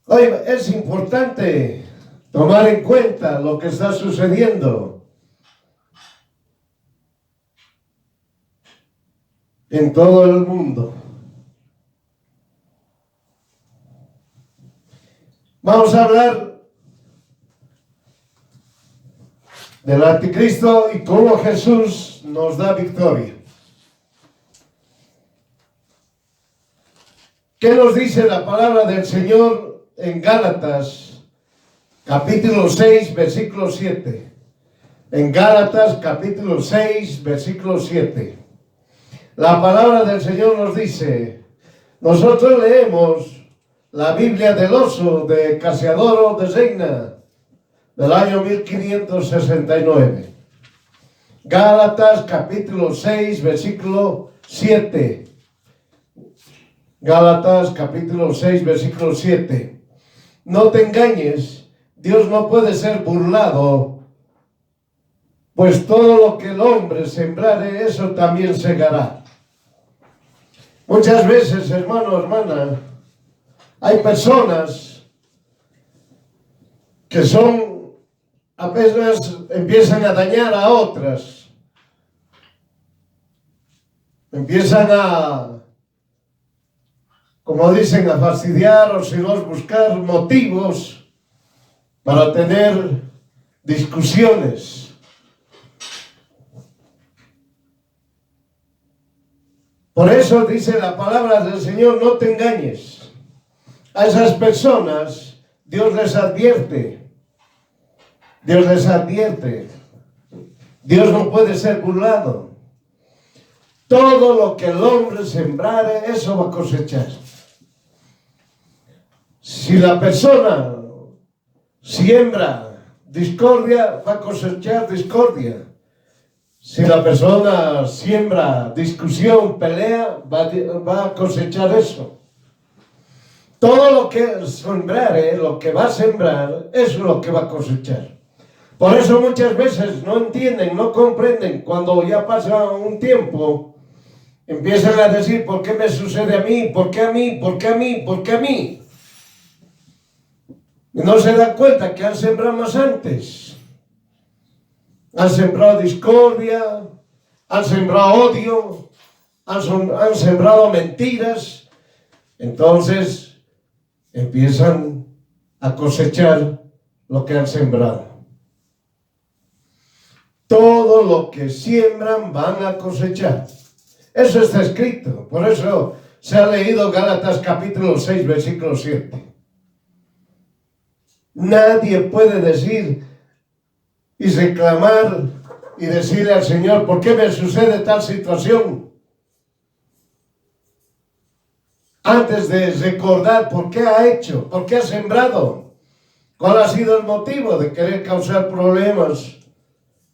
Hoy es importante tomar en cuenta lo que está sucediendo en todo el mundo. Vamos a hablar del anticristo y cómo Jesús nos da victoria. ¿Qué nos dice la palabra del Señor en Gálatas, capítulo 6, versículo 7? En Gálatas, capítulo 6, versículo 7. La palabra del Señor nos dice, nosotros leemos la Biblia del Oso de Casiodoro de Reina, del año 1569. Gálatas, capítulo 6, versículo 7. Gálatas, capítulo 6, versículo 7. No te engañes, Dios no puede ser burlado, pues todo lo que el hombre sembrare, eso también segará. Muchas veces, hermano, hermana, hay personas que apenas empiezan a dañar a otras, empiezan como dicen, a fastidiar o si no buscar motivos para tener discusiones. Por eso dice la palabra del Señor, no te engañes. A esas personas Dios les advierte. Dios les advierte. Dios no puede ser burlado. Todo lo que el hombre sembrare, eso va a cosechar. Si la persona siembra discordia, va a cosechar discordia. Si la persona siembra discusión, pelea, va a cosechar eso. Todo lo que sembrare, lo que va a sembrar, eso es lo que va a cosechar. Por eso muchas veces no entienden, no comprenden, cuando ya pasa un tiempo, empiezan a decir, ¿por qué me sucede a mí? ¿Por qué a mí? ¿Por qué a mí? ¿Por qué a mí? Y no se dan cuenta que han sembrado más antes. Han sembrado discordia, han sembrado odio, han sembrado mentiras. Entonces empiezan a cosechar lo que han sembrado. Todo lo que siembran van a cosechar. Eso está escrito. Por eso se ha leído Gálatas capítulo 6, versículo 7. Nadie puede decir y reclamar y decirle al Señor, ¿por qué me sucede tal situación? Antes de recordar por qué ha hecho, por qué ha sembrado, cuál ha sido el motivo de querer causar problemas,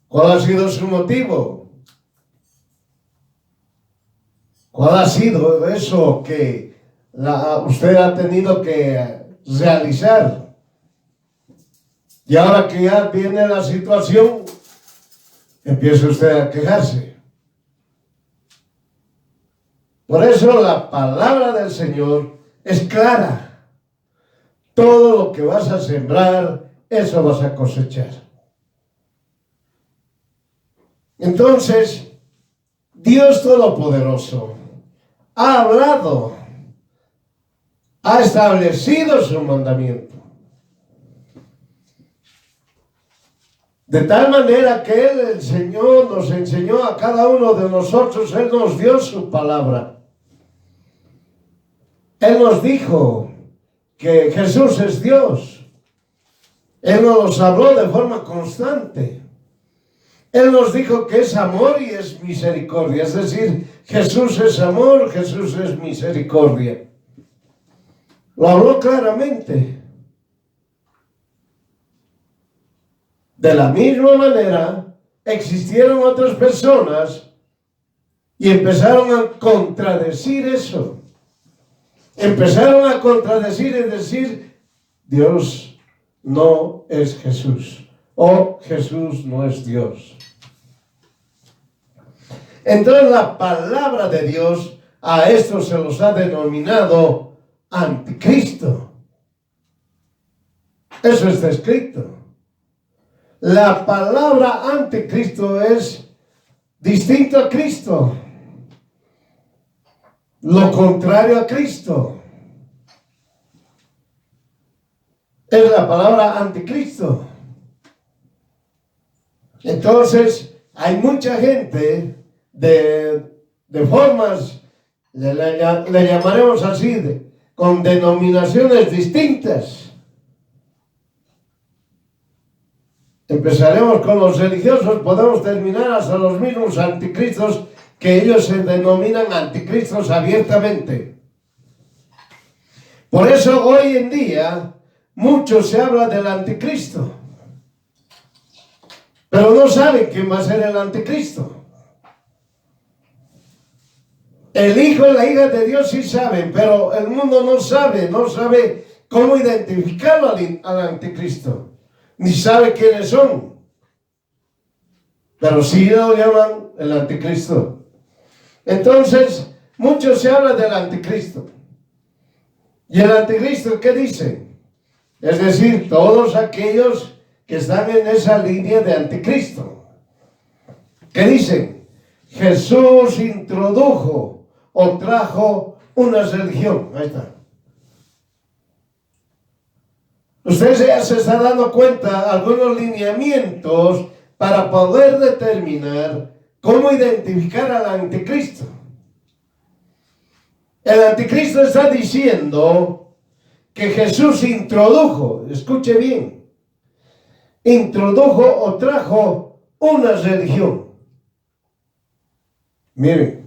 cuál ha sido su motivo, cuál ha sido eso que usted ha tenido que realizar. Y ahora que ya viene la situación, empieza usted a quejarse. Por eso la palabra del Señor es clara. Todo lo que vas a sembrar, eso vas a cosechar. Entonces, Dios Todopoderoso ha hablado, ha establecido su mandamiento. De tal manera que Él, el Señor, nos enseñó a cada uno de nosotros, Él nos dio su palabra. Él nos dijo que Jesús es Dios. Él nos habló de forma constante. Él nos dijo que es amor y es misericordia. Es decir, Jesús es amor, Jesús es misericordia. Lo habló claramente. De la misma manera, existieron otras personas y empezaron a contradecir eso. Empezaron a contradecir y decir, Dios no es Jesús, o Jesús no es Dios. Entonces la palabra de Dios a esto se los ha denominado anticristo. Eso está escrito. La palabra anticristo es distinto a Cristo. Lo contrario a Cristo. Es la palabra anticristo. Entonces, hay mucha gente de formas, le llamaremos así, con denominaciones distintas. Empezaremos con los religiosos, podemos terminar hasta los mismos anticristos, que ellos se denominan anticristos abiertamente. Por eso hoy en día mucho se habla del anticristo, pero no saben quién va a ser el anticristo. El hijo y la hija de Dios sí saben, pero el mundo no sabe cómo identificarlo al anticristo, ni sabe quiénes son. Pero sí lo llaman el anticristo. Entonces, mucho se habla del anticristo. ¿Y el anticristo qué dice? Es decir, todos aquellos que están en esa línea de anticristo. ¿Qué dicen? Jesús introdujo o trajo una religión. Ahí está. Usted ya se está dando cuenta algunos lineamientos para poder determinar cómo identificar al anticristo. El anticristo está diciendo que Jesús introdujo, escuche bien, introdujo o trajo una religión. Miren,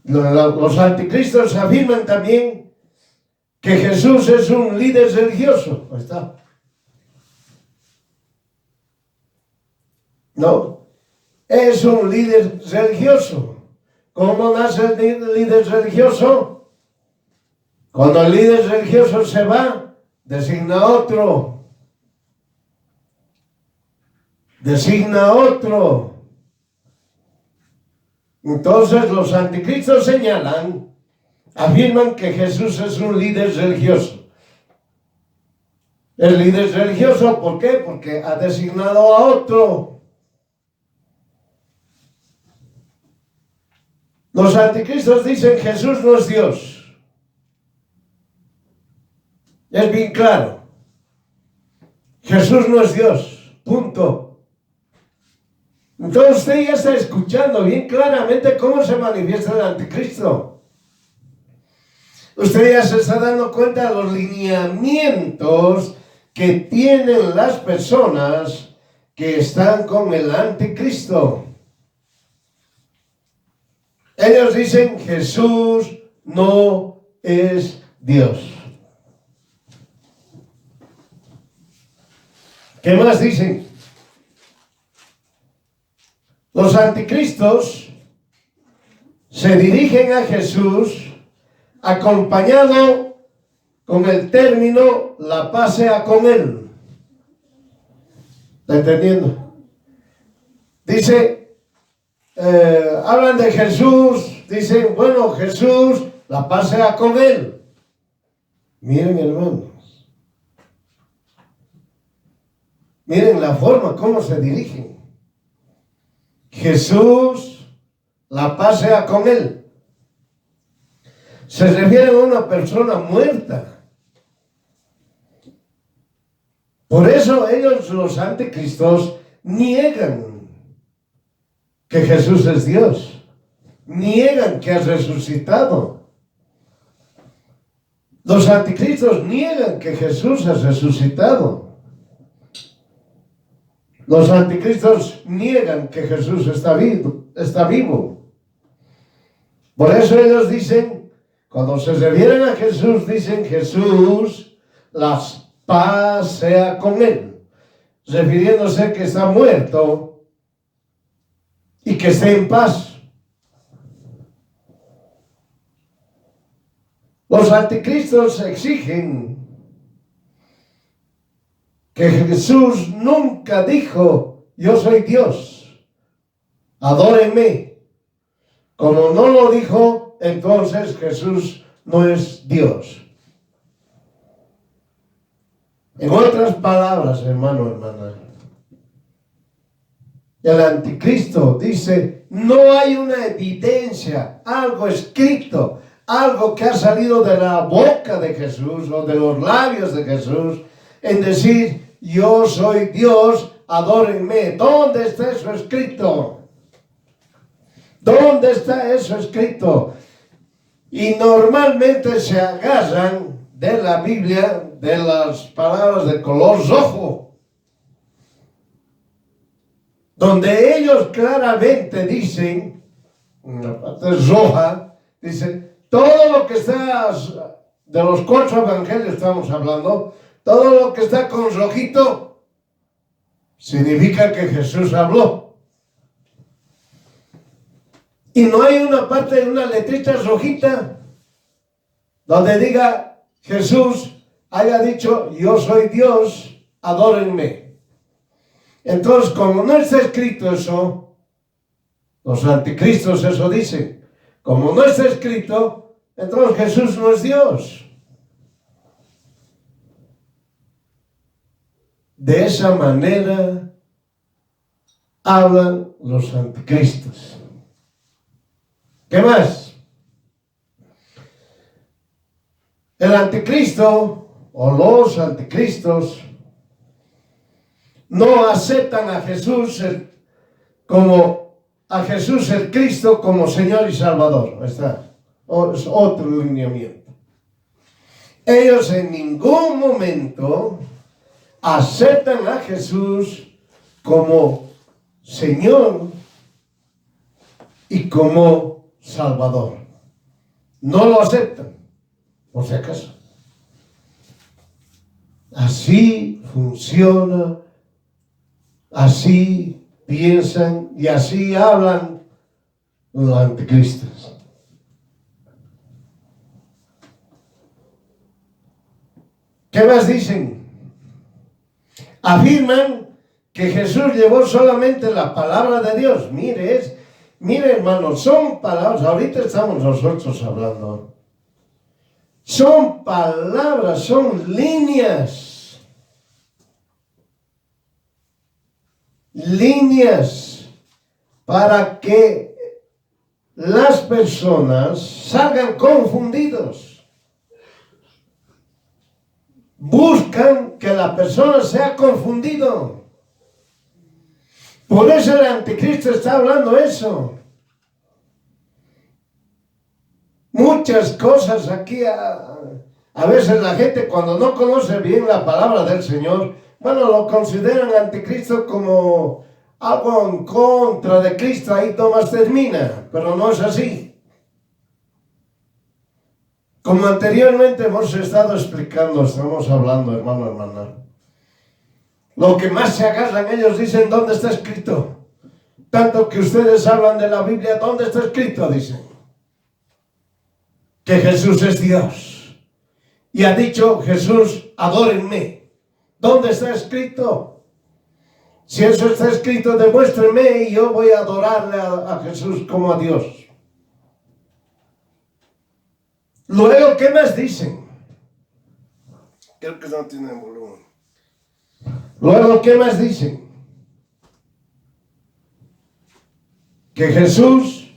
los anticristos afirman también que Jesús es un líder religioso. Ahí está. No, es un líder religioso. ¿Cómo nace el líder religioso? Cuando el líder religioso se va, designa otro. Designa otro. Entonces los anticristos señalan, afirman que Jesús es un líder religioso. El líder religioso, ¿por qué? Porque ha designado a otro. Los anticristos dicen Jesús no es Dios. Es bien claro. Jesús no es Dios. Punto. Entonces usted ya está escuchando bien claramente cómo se manifiesta el anticristo. Usted ya se está dando cuenta de los lineamientos que tienen las personas que están con el anticristo. Ellos dicen Jesús no es Dios. ¿Qué más dicen? Los anticristos se dirigen a Jesús acompañado con el término la paz sea con él. ¿Está entendiendo? Dice, hablan de Jesús, dicen, bueno, Jesús, la paz sea con él. Miren, hermanos. Miren la forma como se dirigen. Jesús, la paz sea con él. Se refiere a una persona muerta. Por eso ellos, los anticristos, niegan que Jesús es Dios. Niegan que ha resucitado. Los anticristos niegan que Jesús ha resucitado. Los anticristos niegan que Jesús está vivo. Por eso ellos dicen, cuando se refieren a Jesús, dicen Jesús, la paz sea con él, refiriéndose que está muerto y que esté en paz. Los anticristos exigen que Jesús nunca dijo, yo soy Dios, adórenme. Como no lo dijo, entonces Jesús no es Dios. En otras palabras, hermano, hermana, el anticristo dice, no hay una evidencia, algo escrito, algo que ha salido de la boca de Jesús o de los labios de Jesús en decir, yo soy Dios, adórenme. ¿Dónde está eso escrito? ¿Dónde está eso escrito? Y normalmente se agarran de la Biblia, de las palabras de color rojo, donde ellos claramente dicen, en la parte roja, dicen, todo lo que está, de los 4 evangelios estamos hablando, todo lo que está con rojito, significa que Jesús habló. Y no hay una parte, una letrita rojita, donde diga Jesús haya dicho, yo soy Dios, adórenme. Entonces, como no está escrito eso, los anticristos eso dicen, como no está escrito, entonces Jesús no es Dios. De esa manera hablan los anticristos. ¿Qué más? El anticristo o los anticristos no aceptan a Jesús el Cristo como Señor y Salvador. Está. Es otro lineamiento. Ellos en ningún momento aceptan a Jesús como Señor y como Salvador. No lo aceptan, por si acaso. Así funciona, así piensan y así hablan los anticristos. ¿Qué más dicen? Afirman que Jesús llevó solamente la palabra de Dios. Mire, hermanos, son palabras, ahorita estamos nosotros hablando. Son palabras, son líneas. Líneas para que las personas salgan confundidos. Buscan que la persona sea confundido. Por eso el anticristo está hablando eso. Muchas cosas aquí, a veces la gente cuando no conoce bien la palabra del Señor, bueno, lo consideran anticristo como algo en contra de Cristo, ahí nomás termina, pero no es así. Como anteriormente hemos estado explicando, estamos hablando, hermano, hermana. Lo que más se agarran, ellos dicen, ¿dónde está escrito? Tanto que ustedes hablan de la Biblia, ¿dónde está escrito? Dicen que Jesús es Dios. Y ha dicho Jesús, adórenme. ¿Dónde está escrito? Si eso está escrito, demuéstrenme y yo voy a adorarle a Jesús como a Dios. Luego, ¿qué más dicen? Creo que no tiene volumen. Luego, ¿qué más dicen? Que Jesús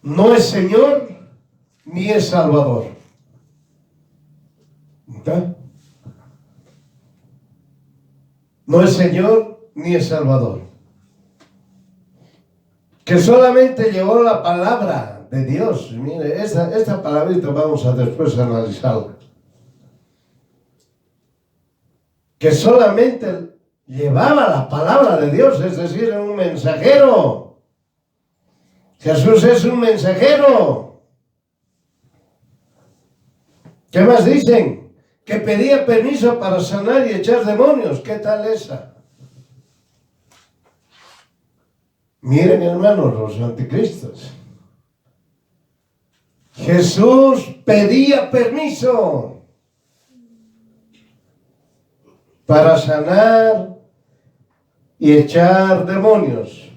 no es Señor ni es Salvador. ¿Está? No es Señor ni es Salvador. Que solamente llevó la palabra de Dios. Mire, esta palabrita vamos a después analizarla. Que solamente llevaba la palabra de Dios, es decir, era un mensajero. Jesús es un mensajero. ¿Qué más dicen? Que pedía permiso para sanar y echar demonios. ¿Qué tal esa? Miren, hermanos, los anticristos. Jesús pedía permiso para sanar y echar demonios.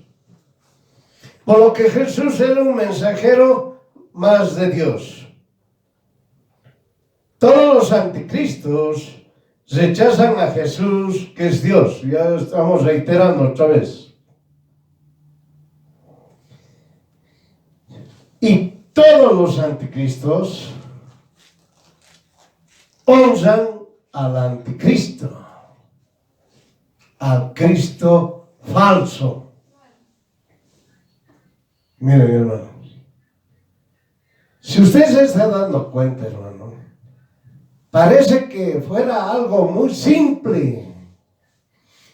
Por lo que Jesús era un mensajero más de Dios. Todos los anticristos rechazan a Jesús, que es Dios. Ya estamos reiterando otra vez. Y todos los anticristos honran al anticristo, al Cristo falso. Miren, hermano, si usted se está dando cuenta, hermano, parece que fuera algo muy simple,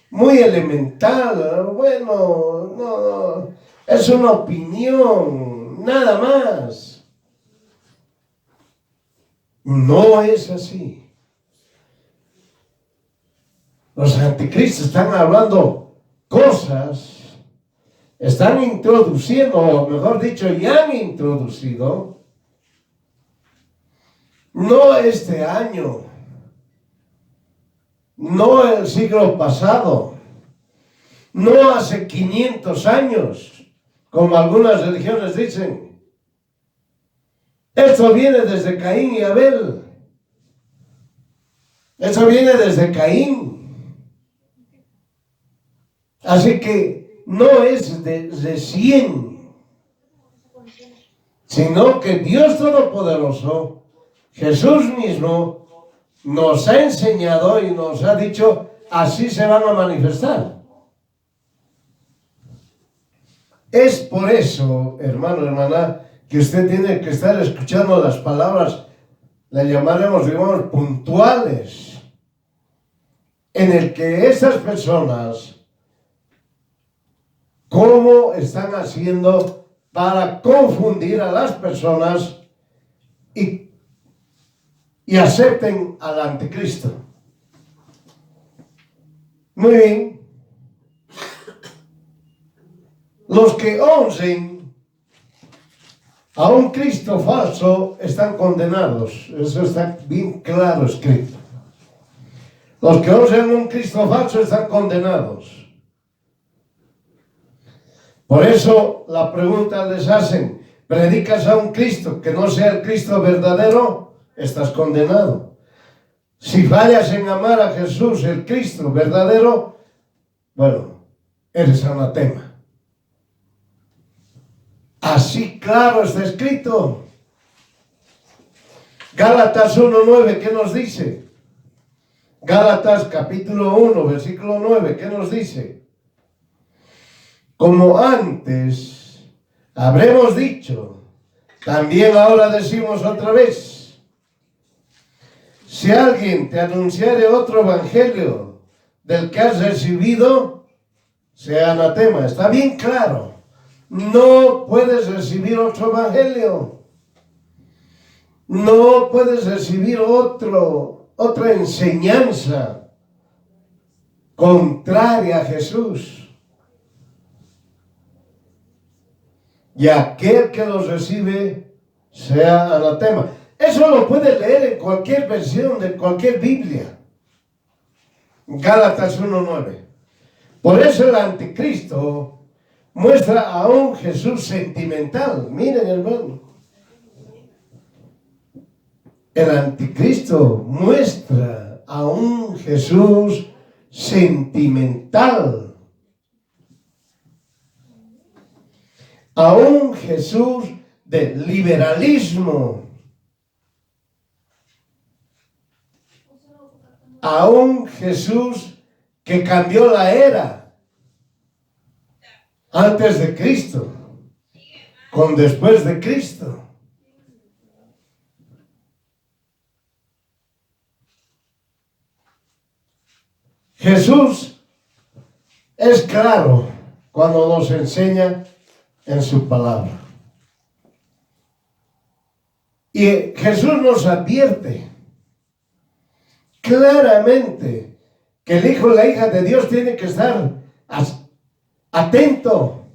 muy elemental. Bueno, no, es una opinión, nada más. No es así. Los anticristos están hablando cosas, están introduciendo, o mejor dicho, ya han introducido, no este año, no el siglo pasado, no hace 500 años, como algunas religiones dicen. Esto viene desde Caín y Abel. Eso viene desde Caín. Así que no es de recién, sino que Dios Todopoderoso, Jesús mismo, nos ha enseñado y nos ha dicho, así se van a manifestar. Es por eso, hermano, hermana, que usted tiene que estar escuchando las palabras, las llamaremos, digamos, puntuales, en el que esas personas, ¿cómo están haciendo para confundir a las personas y acepten al anticristo? Muy bien. Los que honren a un Cristo falso están condenados. Eso está bien claro escrito. Los que honran a un Cristo falso están condenados. Por eso la pregunta les hacen, ¿predicas a un Cristo que no sea el Cristo verdadero? Estás condenado. Si fallas en amar a Jesús, el Cristo verdadero, bueno, eres anatema. Así claro está escrito. Gálatas 1:9, ¿qué nos dice? Gálatas capítulo 1, versículo 9, ¿qué nos dice? Como antes habremos dicho, también ahora decimos otra vez, si alguien te anunciare otro evangelio del que has recibido, sea anatema. Está bien claro. No puedes recibir otro evangelio. No puedes recibir otra enseñanza contraria a Jesús. Y aquel que los recibe sea anatema. Eso lo puedes leer en cualquier versión de cualquier Biblia. Gálatas 1:9. Por eso el anticristo muestra a un Jesús sentimental. Miren, hermano. El anticristo muestra a un Jesús sentimental. A un Jesús de liberalismo. A un Jesús que cambió la era antes de Cristo con después de Cristo. Jesús es claro cuando nos enseña en su palabra. Y Jesús nos advierte claramente que el hijo o la hija de Dios tiene que estar atento.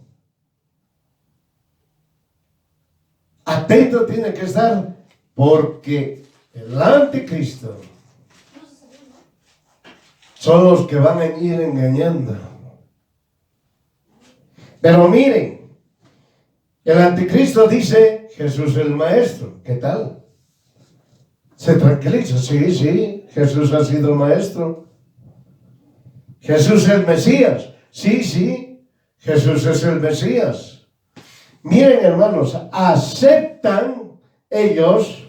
Atento tiene que estar, porque el anticristo son los que van a ir engañando. Pero miren, el anticristo dice Jesús el Maestro. ¿Qué tal? se tranquiliza. Sí, sí, Jesús ha sido maestro. Jesús es el Mesías. Sí, sí, Jesús es el Mesías. Miren, hermanos, aceptan ellos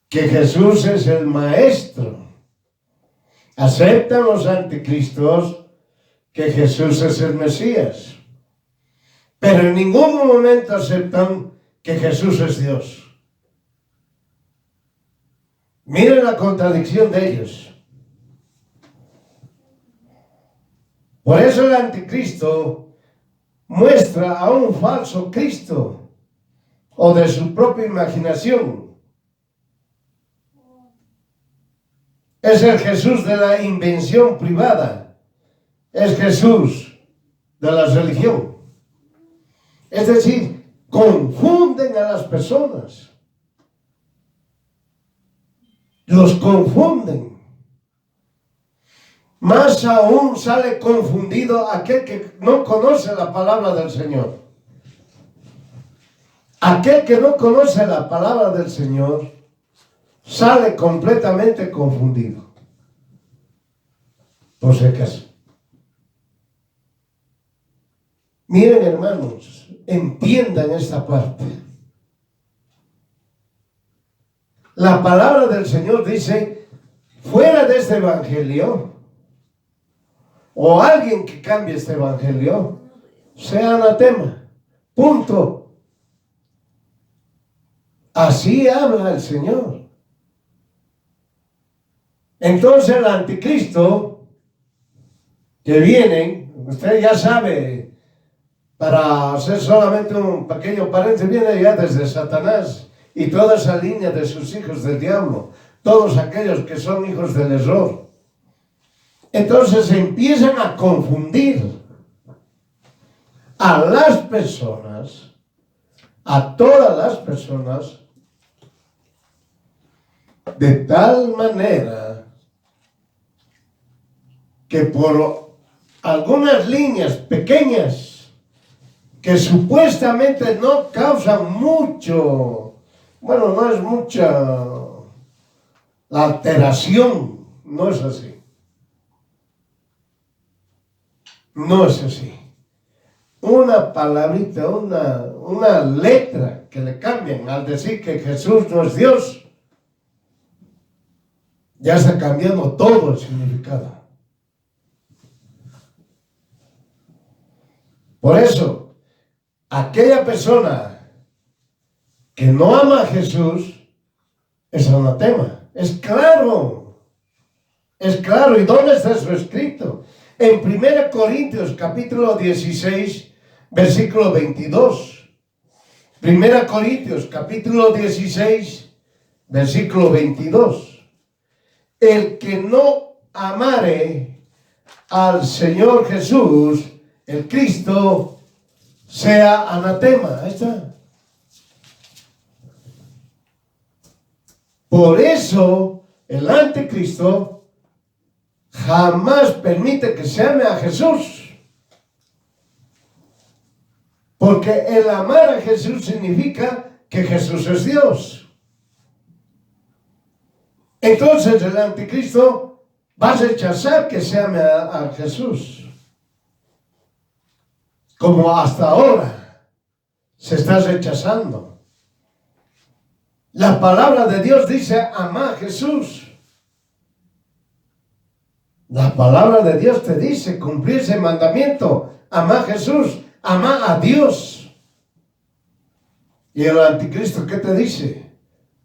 que Jesús es el maestro. Aceptan los anticristos que Jesús es el Mesías. Pero en ningún momento aceptan que Jesús es Dios. Miren la contradicción de ellos. Por eso el anticristo muestra a un falso Cristo o de su propia imaginación. Es el Jesús de la invención privada. Es Jesús de la religión. Es decir, confunden a las personas. Los confunden. Más aún sale confundido aquel que no conoce la palabra del Señor. Aquel que no conoce la palabra del Señor sale completamente confundido. Por si acaso. Miren, hermanos, entiendan esta parte. La palabra del Señor dice, fuera de este evangelio, o alguien que cambie este evangelio, sea anatema. Punto. Así habla el Señor. Entonces el anticristo que viene, usted ya sabe, para hacer solamente un pequeño paréntesis, viene ya desde Satanás y toda esa línea de sus hijos del diablo, todos aquellos que son hijos del error. Entonces se empiezan a confundir a las personas, a todas las personas, de tal manera que por algunas líneas pequeñas que supuestamente no causan mucho, bueno, no es mucha la alteración, no es así. No es así. Una palabrita, una letra que le cambian al decir que Jesús no es Dios, ya está cambiando todo el significado. Por eso, aquella persona que no ama a Jesús es anatema. Es claro. Es claro. ¿Y dónde está eso escrito? En 1 Corintios capítulo 16, versículo 22. 1 Corintios capítulo 16, versículo 22. El que no amare al Señor Jesús, el Cristo, sea anatema. Ahí está. Por eso el anticristo jamás permite que se ame a Jesús. Porque el amar a Jesús significa que Jesús es Dios. Entonces el anticristo va a rechazar que se ame a Jesús. Como hasta ahora se está rechazando. La palabra de Dios dice, ama a Jesús. La palabra de Dios te dice, cumplir ese mandamiento, ama a Jesús, ama a Dios. Y el anticristo, ¿qué te dice?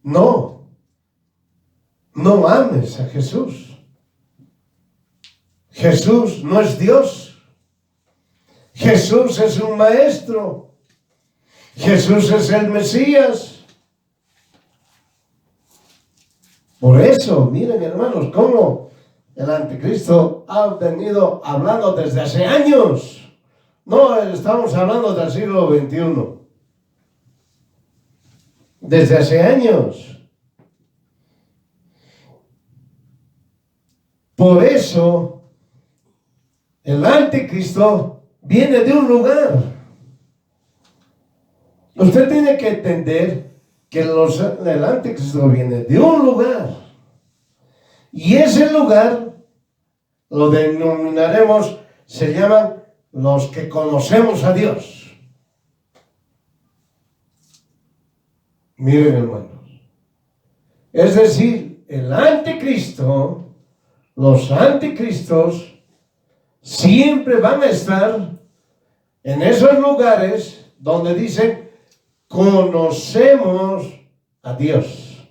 No ames a Jesús. Jesús no es Dios. Jesús es un maestro. Jesús es el Mesías. Por eso, miren, hermanos, cómo el anticristo ha venido hablando desde hace años. No estamos hablando del siglo XXI. Desde hace años. Por eso, el anticristo viene de un lugar. Usted tiene que entender que el anticristo viene de un lugar. Y ese lugar lo denominaremos, se llaman los que conocemos a Dios. Miren, hermanos. Es decir, el anticristo, los anticristos, siempre van a estar en esos lugares donde dicen, conocemos a Dios.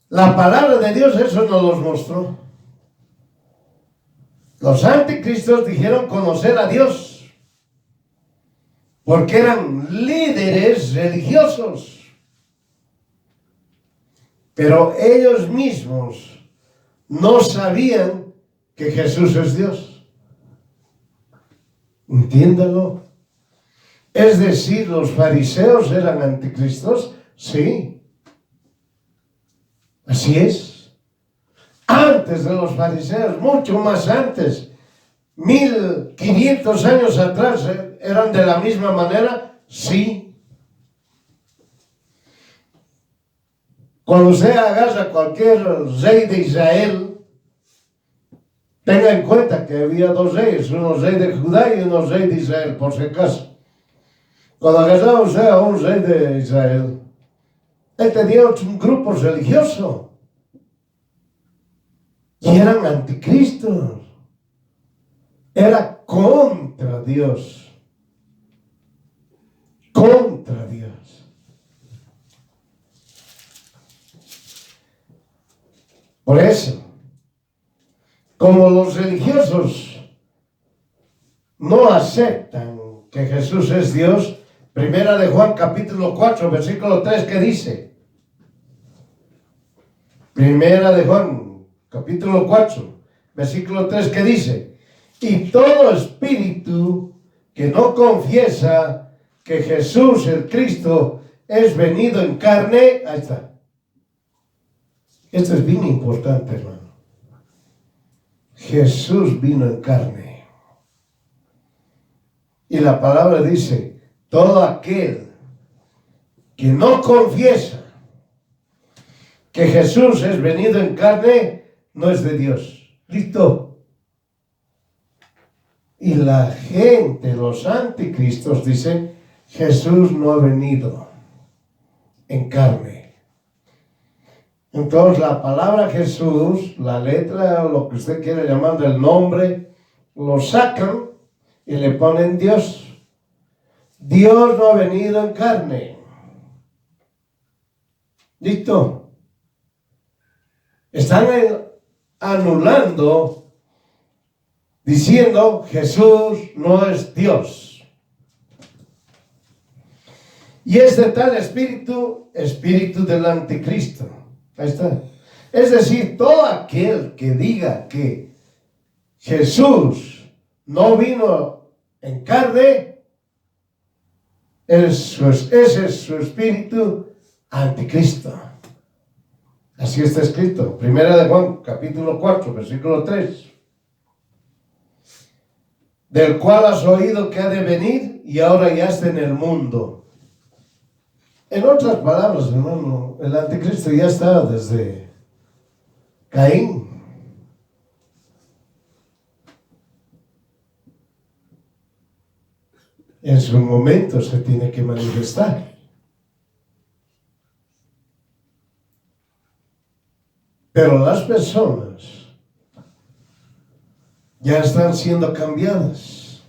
La palabra de Dios eso nos los mostró. Los anticristos dijeron conocer a Dios, porque eran líderes religiosos. Pero ellos mismos no sabían que Jesús es Dios. Entiéndalo. Es decir, los fariseos eran anticristos, sí. Así es. Antes de los fariseos, mucho más antes, 1500 años atrás, ¿eran de la misma manera? Sí. Cuando usted agarra cualquier rey de Israel, tenga en cuenta que había dos reyes, uno rey de Judá y uno rey de Israel, por si acaso. Cuando agarraba usted a un rey de Israel, él tenía un grupo religioso y eran anticristos. Era contra Dios. Contra Dios. Por eso, como los religiosos no aceptan que Jesús es Dios, Primera de Juan capítulo 4, versículo 3, ¿qué dice? Primera de Juan capítulo 4, versículo 3, ¿qué dice? Y todo espíritu que no confiesa que Jesús el Cristo es venido en carne, ahí está. Esto es bien importante, hermano. Jesús vino en carne. Y la palabra dice, todo aquel que no confiesa que Jesús es venido en carne, no es de Dios. ¿Listo? Y la gente, los anticristos, dicen, Jesús no ha venido en carne. Entonces la palabra Jesús, la letra, lo que usted quiera llamar del nombre, lo sacan y le ponen Dios. Dios no ha venido en carne. ¿Listo? Están anulando, diciendo Jesús no es Dios. Y es de tal espíritu, espíritu del anticristo. Ahí está. Es decir, todo aquel que diga que Jesús no vino en carne, ese es su espíritu anticristo. Así está escrito. Primera de Juan, capítulo 4, versículo 3. Del cual has oído que ha de venir y ahora ya está en el mundo. En otras palabras, hermano, el anticristo ya está desde Caín. En su momento se tiene que manifestar. Pero las personas ya están siendo cambiadas.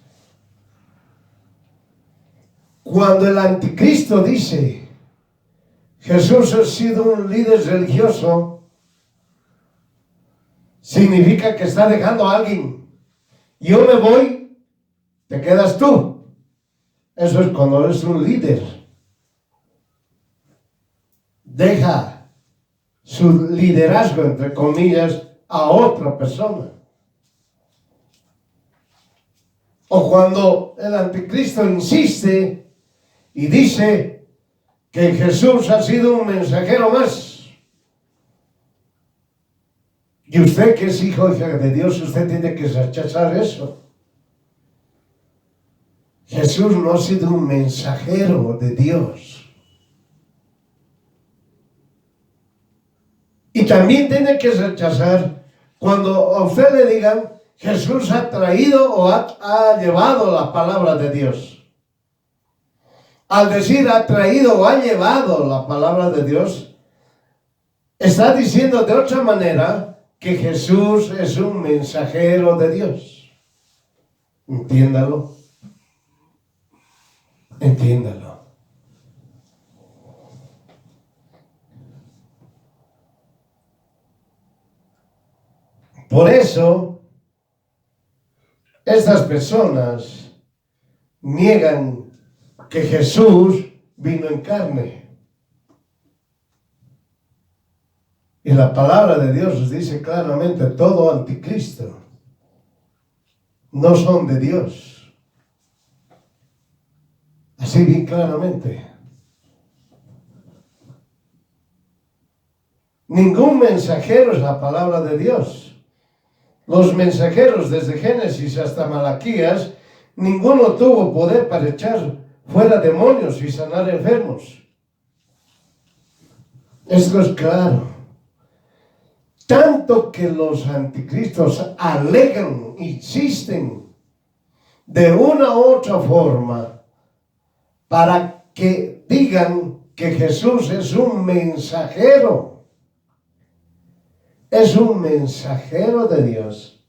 Cuando el anticristo dice, Jesús ha sido un líder religioso, significa que está dejando a alguien. Yo me voy, te quedas tú. Eso es cuando eres un líder. Deja su liderazgo, entre comillas, a otra persona. O cuando el anticristo insiste y dice que Jesús ha sido un mensajero más. Y usted que es hijo de Dios, usted tiene que rechazar eso. Jesús no ha sido un mensajero de Dios. Y también tiene que rechazar cuando a usted le digan Jesús ha traído o ha llevado la palabra de Dios. Al decir ha traído o ha llevado la palabra de Dios, está diciendo de otra manera que Jesús es un mensajero de Dios. Entiéndalo. Entiéndalo. Por eso, estas personas niegan que Jesús vino en carne. Y la palabra de Dios dice claramente, todo anticristo no son de Dios. Así bien claramente. Ningún mensajero es la palabra de Dios. Los mensajeros desde Génesis hasta Malaquías, ninguno tuvo poder para echar fuera demonios y sanar enfermos. Esto es claro. Tanto que los anticristos alegan, insisten de una u otra forma para que digan que Jesús es un mensajero. Es un mensajero de Dios.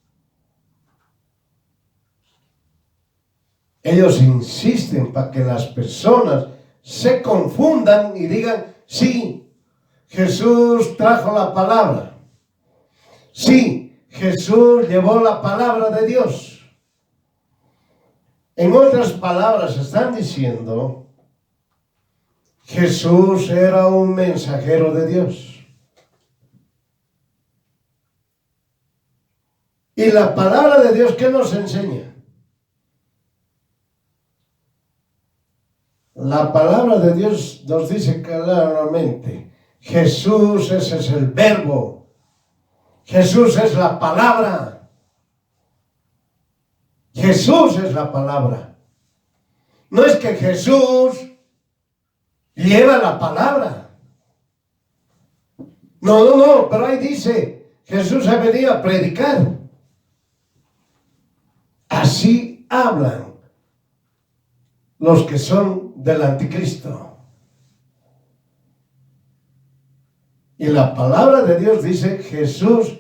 Ellos insisten para que las personas se confundan y digan, sí, Jesús trajo la palabra. Sí, Jesús llevó la palabra de Dios. En otras palabras, están diciendo, Jesús era un mensajero de Dios. Y la palabra de Dios, ¿qué nos enseña? La palabra de Dios nos dice claramente, Jesús, ese es el verbo. Jesús es la palabra. Jesús es la palabra. No es que Jesús lleva la palabra. No, pero ahí dice, Jesús ha venido a predicar. Así hablan los que son del anticristo. Y la palabra de Dios dice, Jesús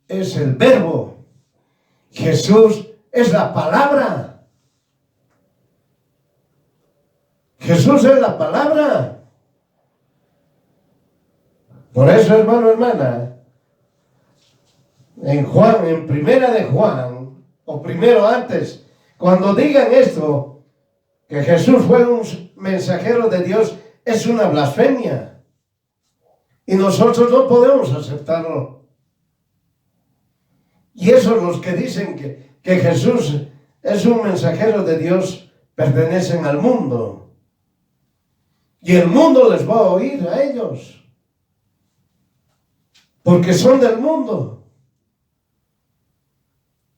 es el verbo. Jesús es la palabra. Jesús es la palabra. Por eso, hermano, hermana, en Juan, en primera de Juan, o primero antes, cuando digan esto, que Jesús fue un mensajero de Dios, es una blasfemia. Y nosotros no podemos aceptarlo. Y esos los que dicen que Jesús es un mensajero de Dios, pertenecen al mundo. Y el mundo les va a oír a ellos. Porque son del mundo.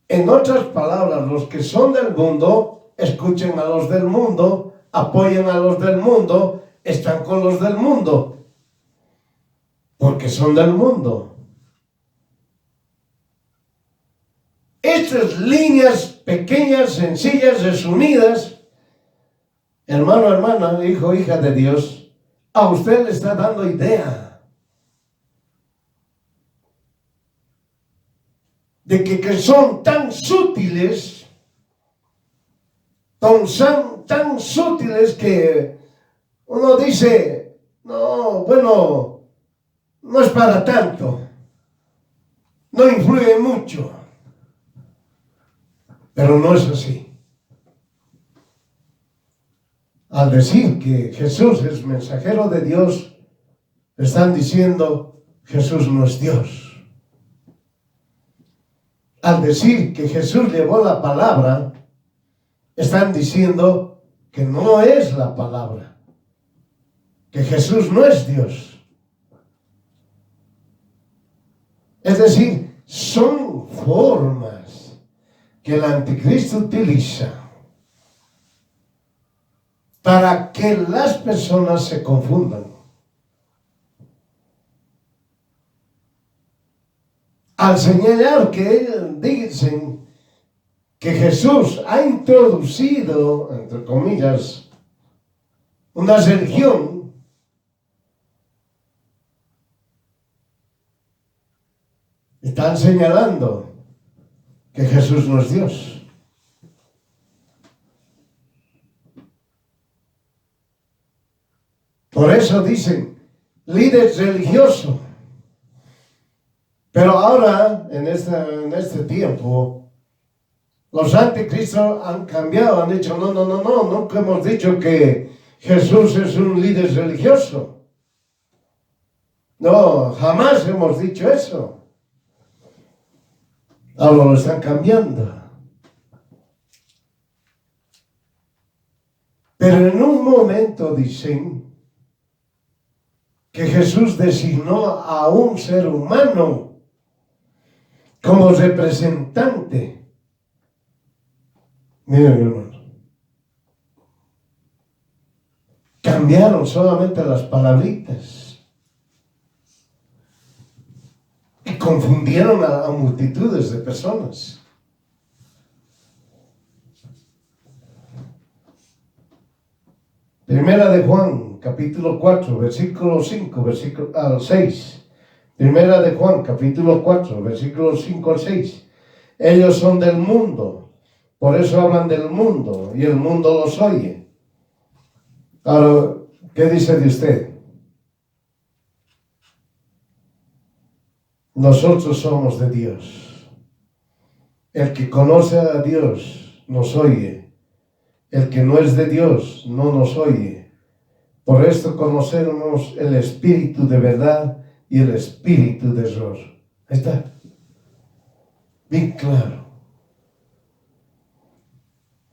En otras palabras, los que son del mundo, escuchen a los del mundo, apoyen a los del mundo, están con los del mundo. Porque son del mundo. Estas líneas pequeñas, sencillas, resumidas, hermano, hermana, hijo, hija de Dios, a usted le está dando idea de que son tan sutiles, tan sutiles que uno dice, no, bueno, no es para tanto, no influye mucho, pero no es así. Al decir que Jesús es mensajero de Dios, están diciendo Jesús no es Dios. Al decir que Jesús llevó la palabra, están diciendo que no es la palabra, que Jesús no es Dios. Es decir, son formas que el anticristo utiliza para que las personas se confundan. Al señalar que ellos dicen que Jesús ha introducido, entre comillas, una religión, están señalando que Jesús no es Dios. Por eso dicen líder religioso. Pero ahora, en este tiempo, los anticristos han cambiado, han dicho, no, nunca hemos dicho que Jesús es un líder religioso. No, jamás hemos dicho eso. Ahora lo están cambiando. Pero en un momento dicen que Jesús designó a un ser humano como representante. Miren, hermano, cambiaron solamente las palabritas y confundieron a multitudes de personas. Primera de Juan, capítulo 4, versículo 5, versículo al 6. Primera de Juan, capítulo 4, versículos 5 al 6. Ellos son del mundo, por eso hablan del mundo, y el mundo los oye. Ahora, ¿qué dice de usted? Nosotros somos de Dios. El que conoce a Dios nos oye. El que no es de Dios no nos oye. Por esto conocemos el espíritu de verdad y el espíritu de error. Ahí está. Bien claro.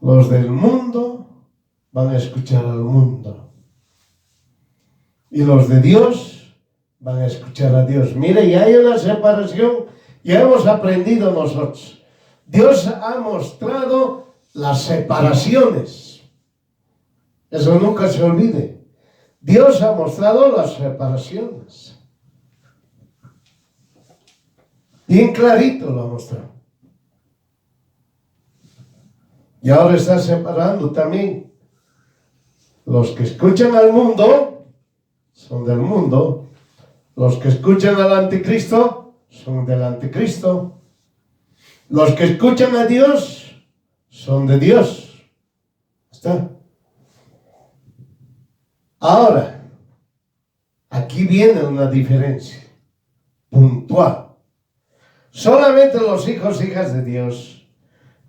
Los del mundo van a escuchar al mundo. Y los de Dios van a escuchar a Dios. Mire, ya hay una separación. Ya hemos aprendido nosotros. Dios ha mostrado las separaciones. Eso nunca se olvide. Dios ha mostrado las separaciones. Bien clarito lo ha mostrado. Y ahora está separando también. Los que escuchan al mundo son del mundo. Los que escuchan al anticristo son del anticristo. Los que escuchan a Dios son de Dios. ¿Está? Ahora, aquí viene una diferencia puntual. Solamente los hijos e hijas de Dios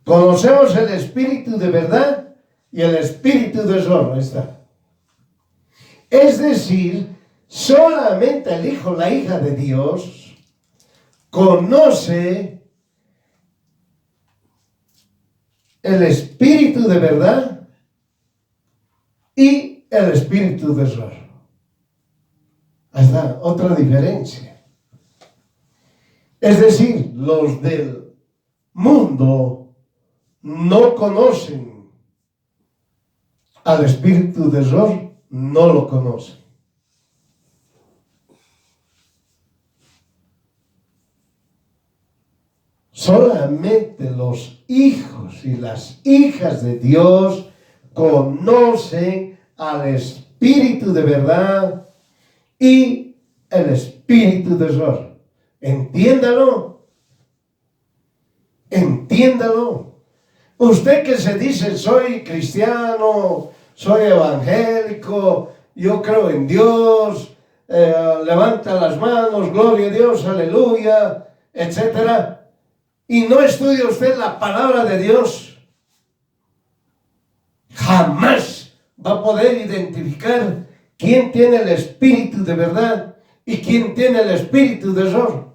conocemos el espíritu de verdad y el espíritu de error. Ahí está. Es decir, solamente el hijo, la hija de Dios conoce el espíritu de verdad y el espíritu de error. Ahí está, otra diferencia. Es decir, los del mundo no conocen al espíritu de error, no lo conocen. Solamente los hijos y las hijas de Dios conocen al espíritu de verdad y el espíritu de error. Entiéndalo. Entiéndalo. Usted que se dice soy cristiano, soy evangélico, yo creo en Dios, levanta las manos, gloria a Dios, aleluya, etcétera, y no estudia usted la palabra de Dios, jamás va a poder identificar quién tiene el espíritu de verdad y quién tiene el espíritu de error.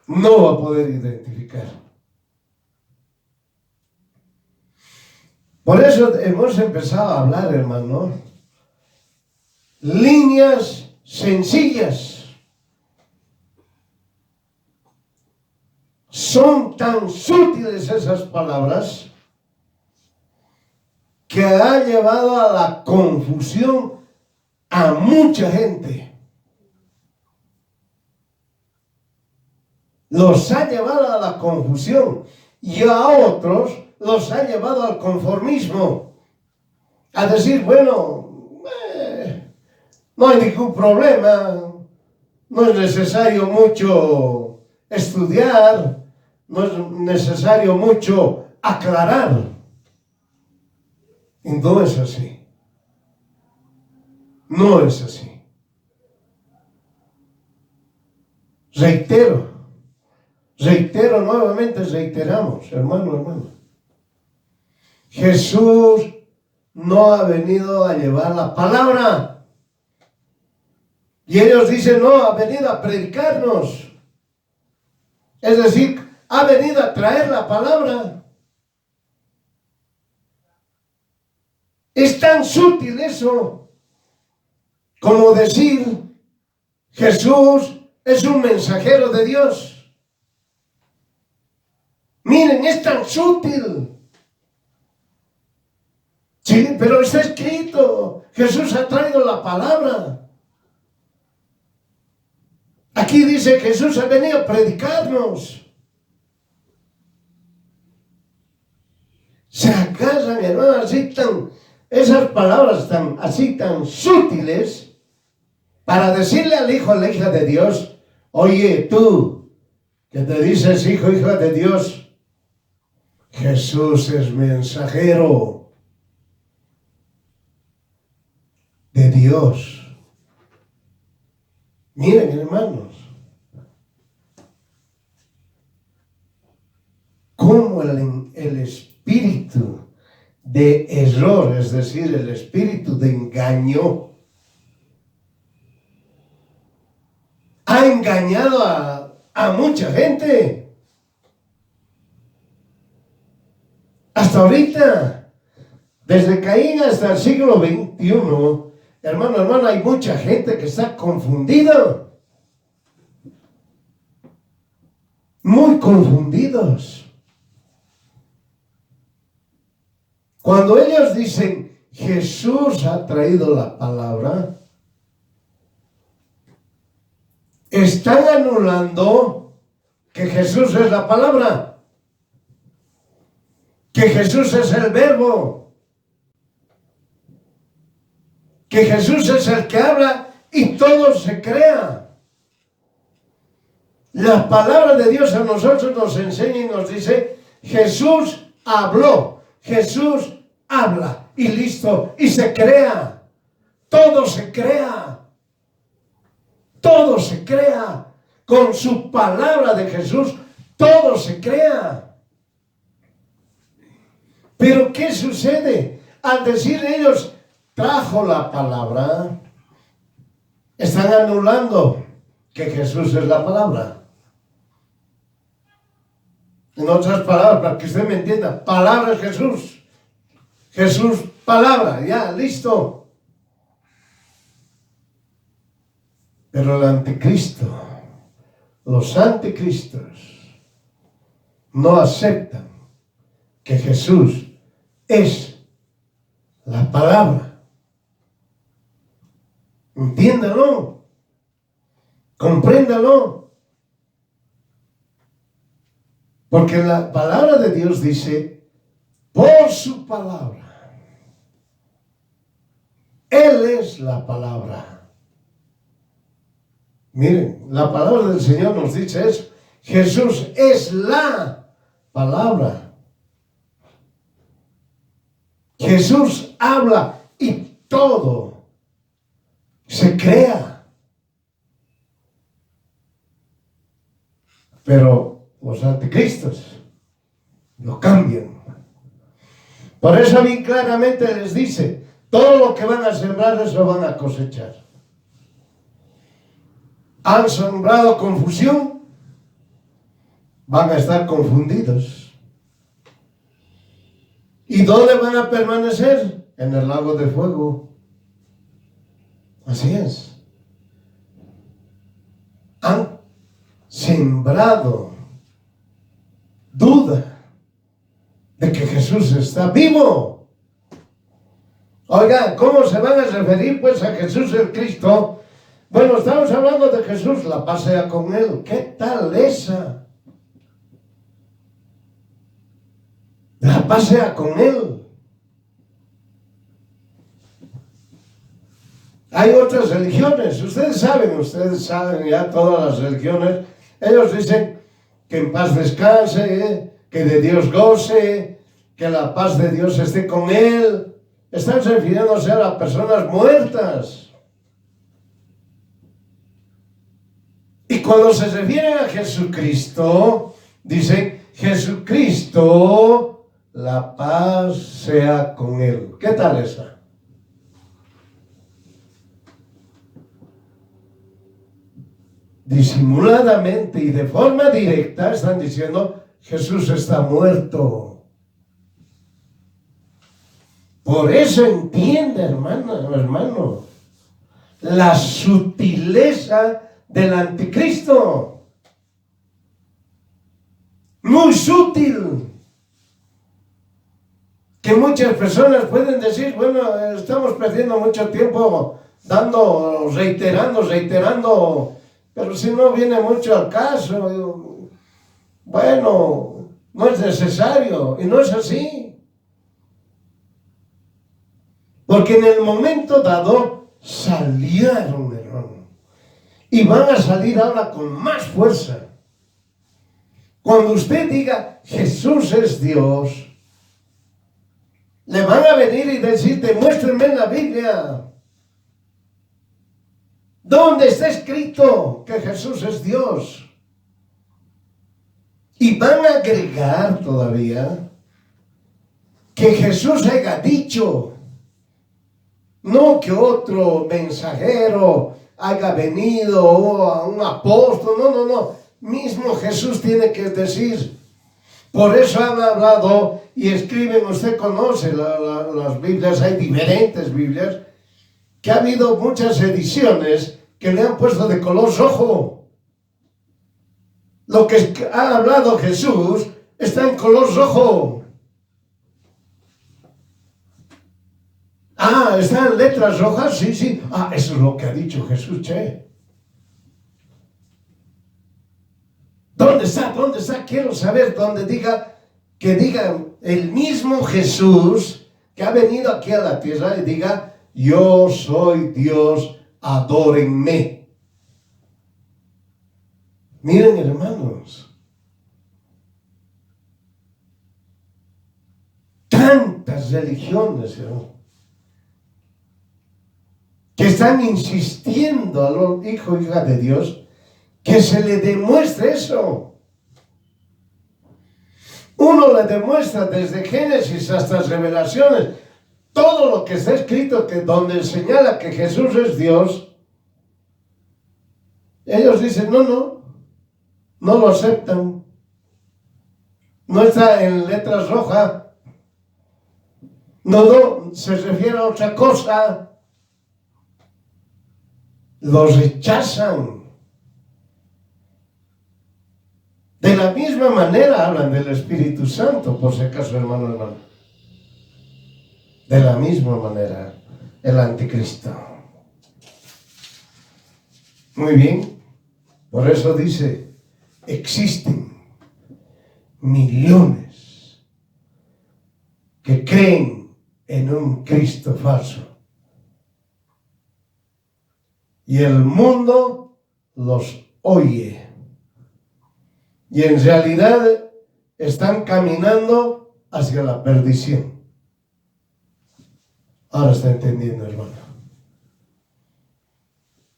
No va a poder identificar. Por eso hemos empezado a hablar, hermano, líneas sencillas. Son tan sutiles esas palabras que ha llevado a la confusión a mucha gente. Los ha llevado a la confusión y a otros los ha llevado al conformismo. A decir, bueno, no hay ningún problema, no es necesario mucho estudiar, no es necesario mucho aclarar. Y no es así. No es así. Reitero nuevamente, reiteramos, hermano. Jesús no ha venido a llevar la palabra. Y ellos dicen, no, ha venido a predicarnos. Es decir, ha venido a traer la palabra. Es tan sutil eso, como decir, Jesús es un mensajero de Dios. Miren, es tan sutil. Sí, pero está escrito, Jesús ha traído la palabra. Aquí dice, Jesús ha venido a predicarnos. Se acasan, hermano, esas palabras tan sutiles, para decirle al hijo, a la hija de Dios, oye, tú, que te dices hijo, hija de Dios, Jesús es mensajero de Dios. Miren, hermanos, cómo el espíritu de error, es decir, el espíritu de engaño, ha engañado a mucha gente. Hasta ahorita, desde Caín hasta el siglo XXI, hermano, hay mucha gente que está confundida. Muy confundidos. Cuando ellos dicen, Jesús ha traído la palabra, están anulando que Jesús es la palabra. Que Jesús es el verbo, que Jesús es el que habla y todo se crea. La palabra de Dios a nosotros nos enseña y nos dice, Jesús habló, Jesús habla y listo, y se crea. Todo se crea. Todo se crea. Con su palabra de Jesús, todo se crea. Pero ¿qué sucede? Al decir ellos, trajo la palabra, están anulando que Jesús es la palabra. En otras palabras, para que usted me entienda, palabra es Jesús. Jesús, palabra, ya, listo. Pero el anticristo, los anticristos, no aceptan que Jesús es la palabra. Entiéndalo, compréndalo. Porque la palabra de Dios dice, por su palabra. Él es la palabra. Miren, la palabra del Señor nos dice eso. Jesús es la palabra. Jesús habla y todo se crea. Pero los anticristos lo cambian. Por eso bien claramente les dice, todo lo que van a sembrar, eso van a cosechar. Han sembrado confusión, van a estar confundidos. ¿Y dónde van a permanecer? En el lago de fuego. Así es. Han sembrado duda de que Jesús está vivo. Oigan, ¿cómo se van a referir pues a Jesús el Cristo? Bueno, estamos hablando de Jesús, la paz sea con Él. ¿Qué tal esa? La paz sea con Él. Hay otras religiones, ustedes saben ya todas las religiones, ellos dicen que en paz descanse, que de Dios goce, que la paz de Dios esté con Él. Están refiriéndose a las personas muertas. Y cuando se refieren a Jesucristo, dicen, Jesucristo, la paz sea con Él. ¿Qué tal esa? Disimuladamente y de forma directa están diciendo, Jesús está muerto. Por eso entiende, hermano, la sutileza del anticristo. Muy sutil. Que muchas personas pueden decir, bueno, estamos perdiendo mucho tiempo reiterando, pero si no viene mucho al caso, bueno, no es necesario, y no es así. Porque en el momento dado salieron, hermano, y van a salir ahora con más fuerza. Cuando usted diga, Jesús es Dios, le van a venir y decir, demuéstrenme en la Biblia. ¿Dónde está escrito que Jesús es Dios? Y van a agregar todavía que Jesús haya dicho, no que otro mensajero haya venido o un apóstol, no. Mismo Jesús tiene que decir. Por eso han hablado y escriben, usted conoce las Biblias, hay diferentes Biblias, que ha habido muchas ediciones que le han puesto de color rojo. Lo que ha hablado Jesús está en color rojo. Ah, ¿está en letras rojas? Sí. Ah, eso es lo que ha dicho Jesús, che. ¿Dónde está? Quiero saber dónde que diga el mismo Jesús que ha venido aquí a la tierra y diga, yo soy Dios, adórenme. Miren, hermanos, tantas religiones, que están insistiendo a los hijos y hijas de Dios que se le demuestre eso. Uno le demuestra desde Génesis hasta Revelaciones todo lo que está escrito, que donde señala que Jesús es Dios. Ellos dicen, no lo aceptan. No está en letras rojas. No, se refiere a otra cosa. Lo rechazan. De la misma manera hablan del Espíritu Santo, por si acaso, hermano. De la misma manera, el anticristo. Muy bien. Por eso dice, existen millones que creen en un Cristo falso. Y el mundo los oye. Y en realidad están caminando hacia la perdición. Ahora está entendiendo, hermano.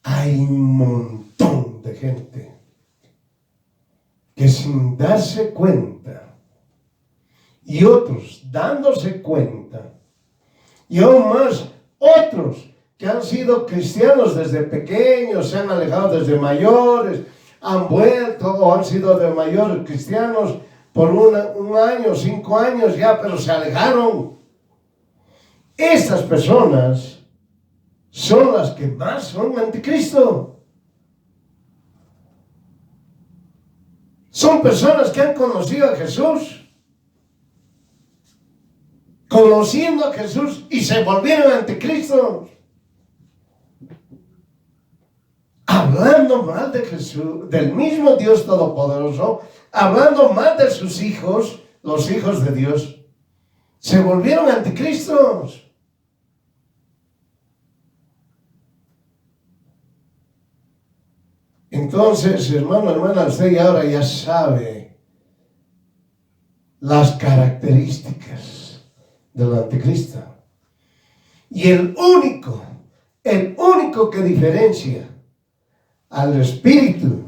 Hay un montón de gente que sin darse cuenta, y otros dándose cuenta, y aún más otros que han sido cristianos desde pequeños, se han alejado desde mayores, han vuelto o han sido de mayores cristianos por un año, 5 años ya, pero se alejaron. Estas personas son las que más son anticristo. Son personas que han conocido a Jesús, conociendo a Jesús y se volvieron anticristos. Hablando mal de Jesús, del mismo Dios Todopoderoso, hablando mal de sus hijos, los hijos de Dios, se volvieron anticristos. Entonces, hermano, hermana, usted ahora ya sabe las características del anticristo. Y el único que diferencia al Espíritu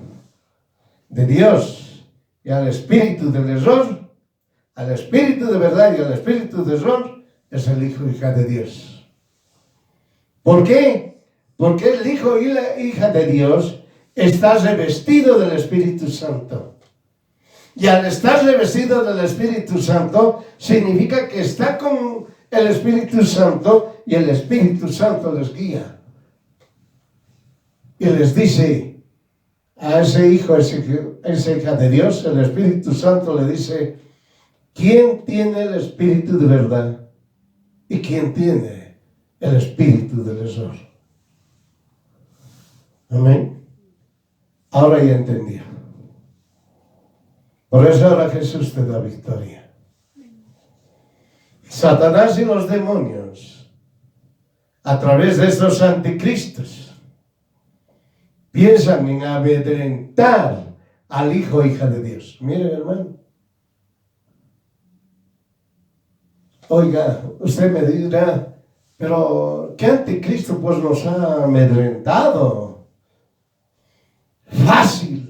de Dios y al Espíritu del error, al Espíritu de verdad y al Espíritu de error, es el Hijo y hija de Dios. ¿Por qué? Porque el Hijo y la hija de Dios está revestido del Espíritu Santo. Y al estar revestido del Espíritu Santo, significa que está con el Espíritu Santo y el Espíritu Santo les guía. Y les dice a ese hijo, esa hija de Dios, el Espíritu Santo le dice, ¿quién tiene el Espíritu de verdad? ¿Y quién tiene el Espíritu del error? Amén. Ahora ya entendí. Por eso ahora Jesús te da victoria. Satanás y los demonios, a través de estos anticristos, piensan en amedrentar al hijo o hija de Dios. Miren, hermano. Oiga, usted me dirá, pero ¿qué anticristo pues nos ha amedrentado? Fácil.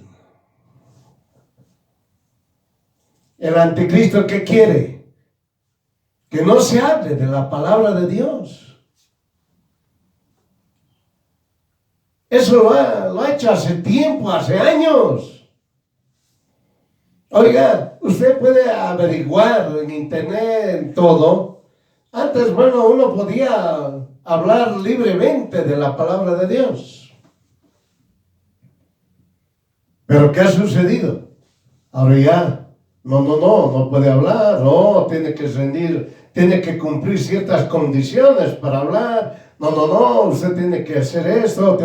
El anticristo, ¿qué quiere? Que no se hable de la palabra de Dios. Eso lo ha hecho hace tiempo, hace años. Oiga, usted puede averiguar en internet, en todo. Antes, bueno, uno podía hablar libremente de la palabra de Dios. Pero ¿qué ha sucedido? Ahora ya, no puede hablar, no, tiene que rendir, tiene que cumplir ciertas condiciones para hablar. No, usted tiene que hacer esto,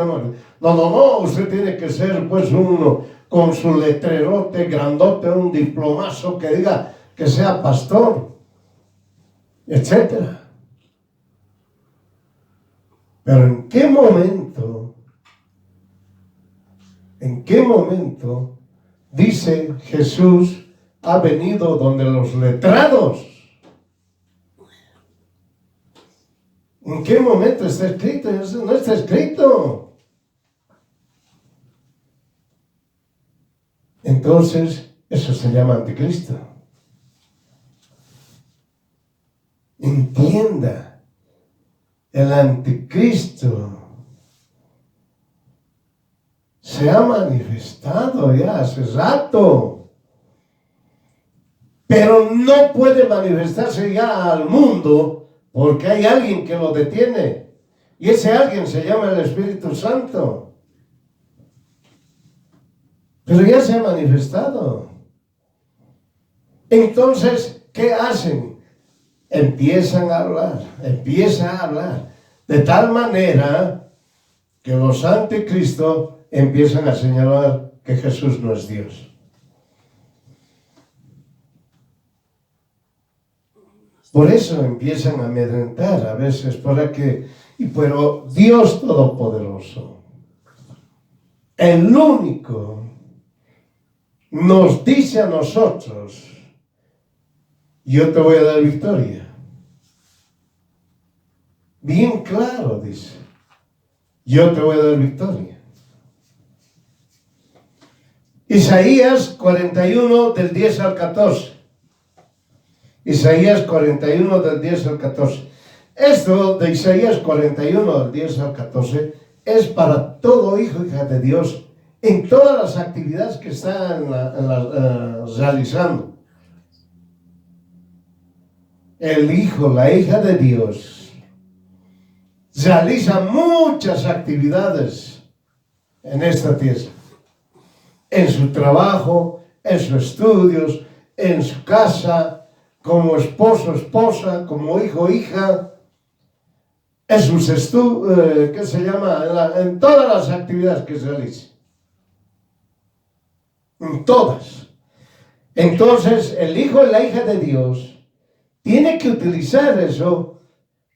usted tiene que ser pues uno con su letrerote grandote, un diplomazo que diga que sea pastor, etcétera. Pero ¿en qué momento dice Jesús ha venido donde los letrados? ¿En qué momento está escrito? Eso no está escrito. Entonces, eso se llama anticristo. Entienda, el anticristo se ha manifestado ya hace rato, pero no puede manifestarse ya al mundo porque hay alguien que lo detiene, y ese alguien se llama el Espíritu Santo. Pero ya se ha manifestado. Entonces, ¿qué hacen? Empiezan a hablar, de tal manera que los anticristos empiezan a señalar que Jesús no es Dios. Por eso empiezan a amedrentar a veces, pero Dios Todopoderoso, el único, nos dice a nosotros, yo te voy a dar victoria. Bien claro dice, yo te voy a dar victoria. Isaías 41 del 10 al 14. Isaías 41 del 10 al 14. Esto de Isaías 41 del 10 al 14 es para todo hijo y hija de Dios en todas las actividades que están realizando. El hijo, la hija de Dios realiza muchas actividades en esta tierra, en su trabajo, en sus estudios, en su casa, como esposo, esposa, como hijo, hija, en sus estudios, ¿qué se llama? En todas las actividades que se realicen. En todas. Entonces, el hijo y la hija de Dios tiene que utilizar eso,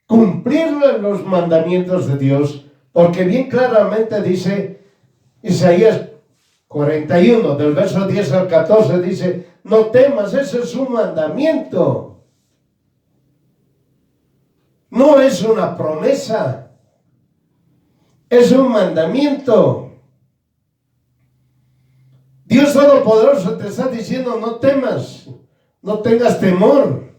cumplir los mandamientos de Dios, porque bien claramente dice Isaías 41, del verso 10 al 14, dice, no temas, ese es un mandamiento. No es una promesa, es un mandamiento. Dios Todopoderoso te está diciendo, no temas, no tengas temor.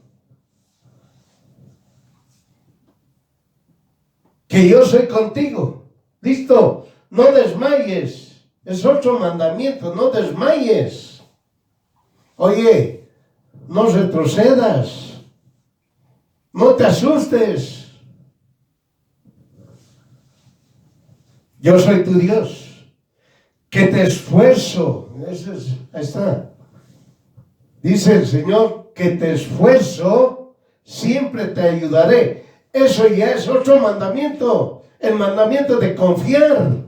Que yo soy contigo. Listo, no desmayes. Es otro mandamiento, no desmayes. Oye, no retrocedas. No te asustes. Yo soy tu Dios. Que te esfuerzo. Ahí está. Dice el Señor, que te esfuerzo, siempre te ayudaré. Eso ya es otro mandamiento. El mandamiento de confiar.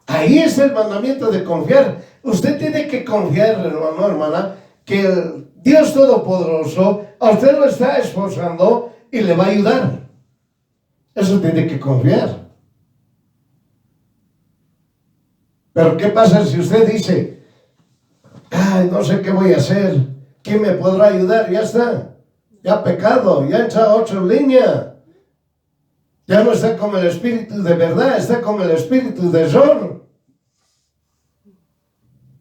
Ahí es el mandamiento de confiar. Usted tiene que confiar, hermano, hermana, que el Dios Todopoderoso a usted lo está esforzando y le va a ayudar. Eso tiene que confiar. Pero ¿qué pasa si usted dice, ay, no sé qué voy a hacer, quién me podrá ayudar? Ya está, ya ha pecado, ya entra a otra línea. Ya no está con el espíritu de verdad, está con el espíritu de error.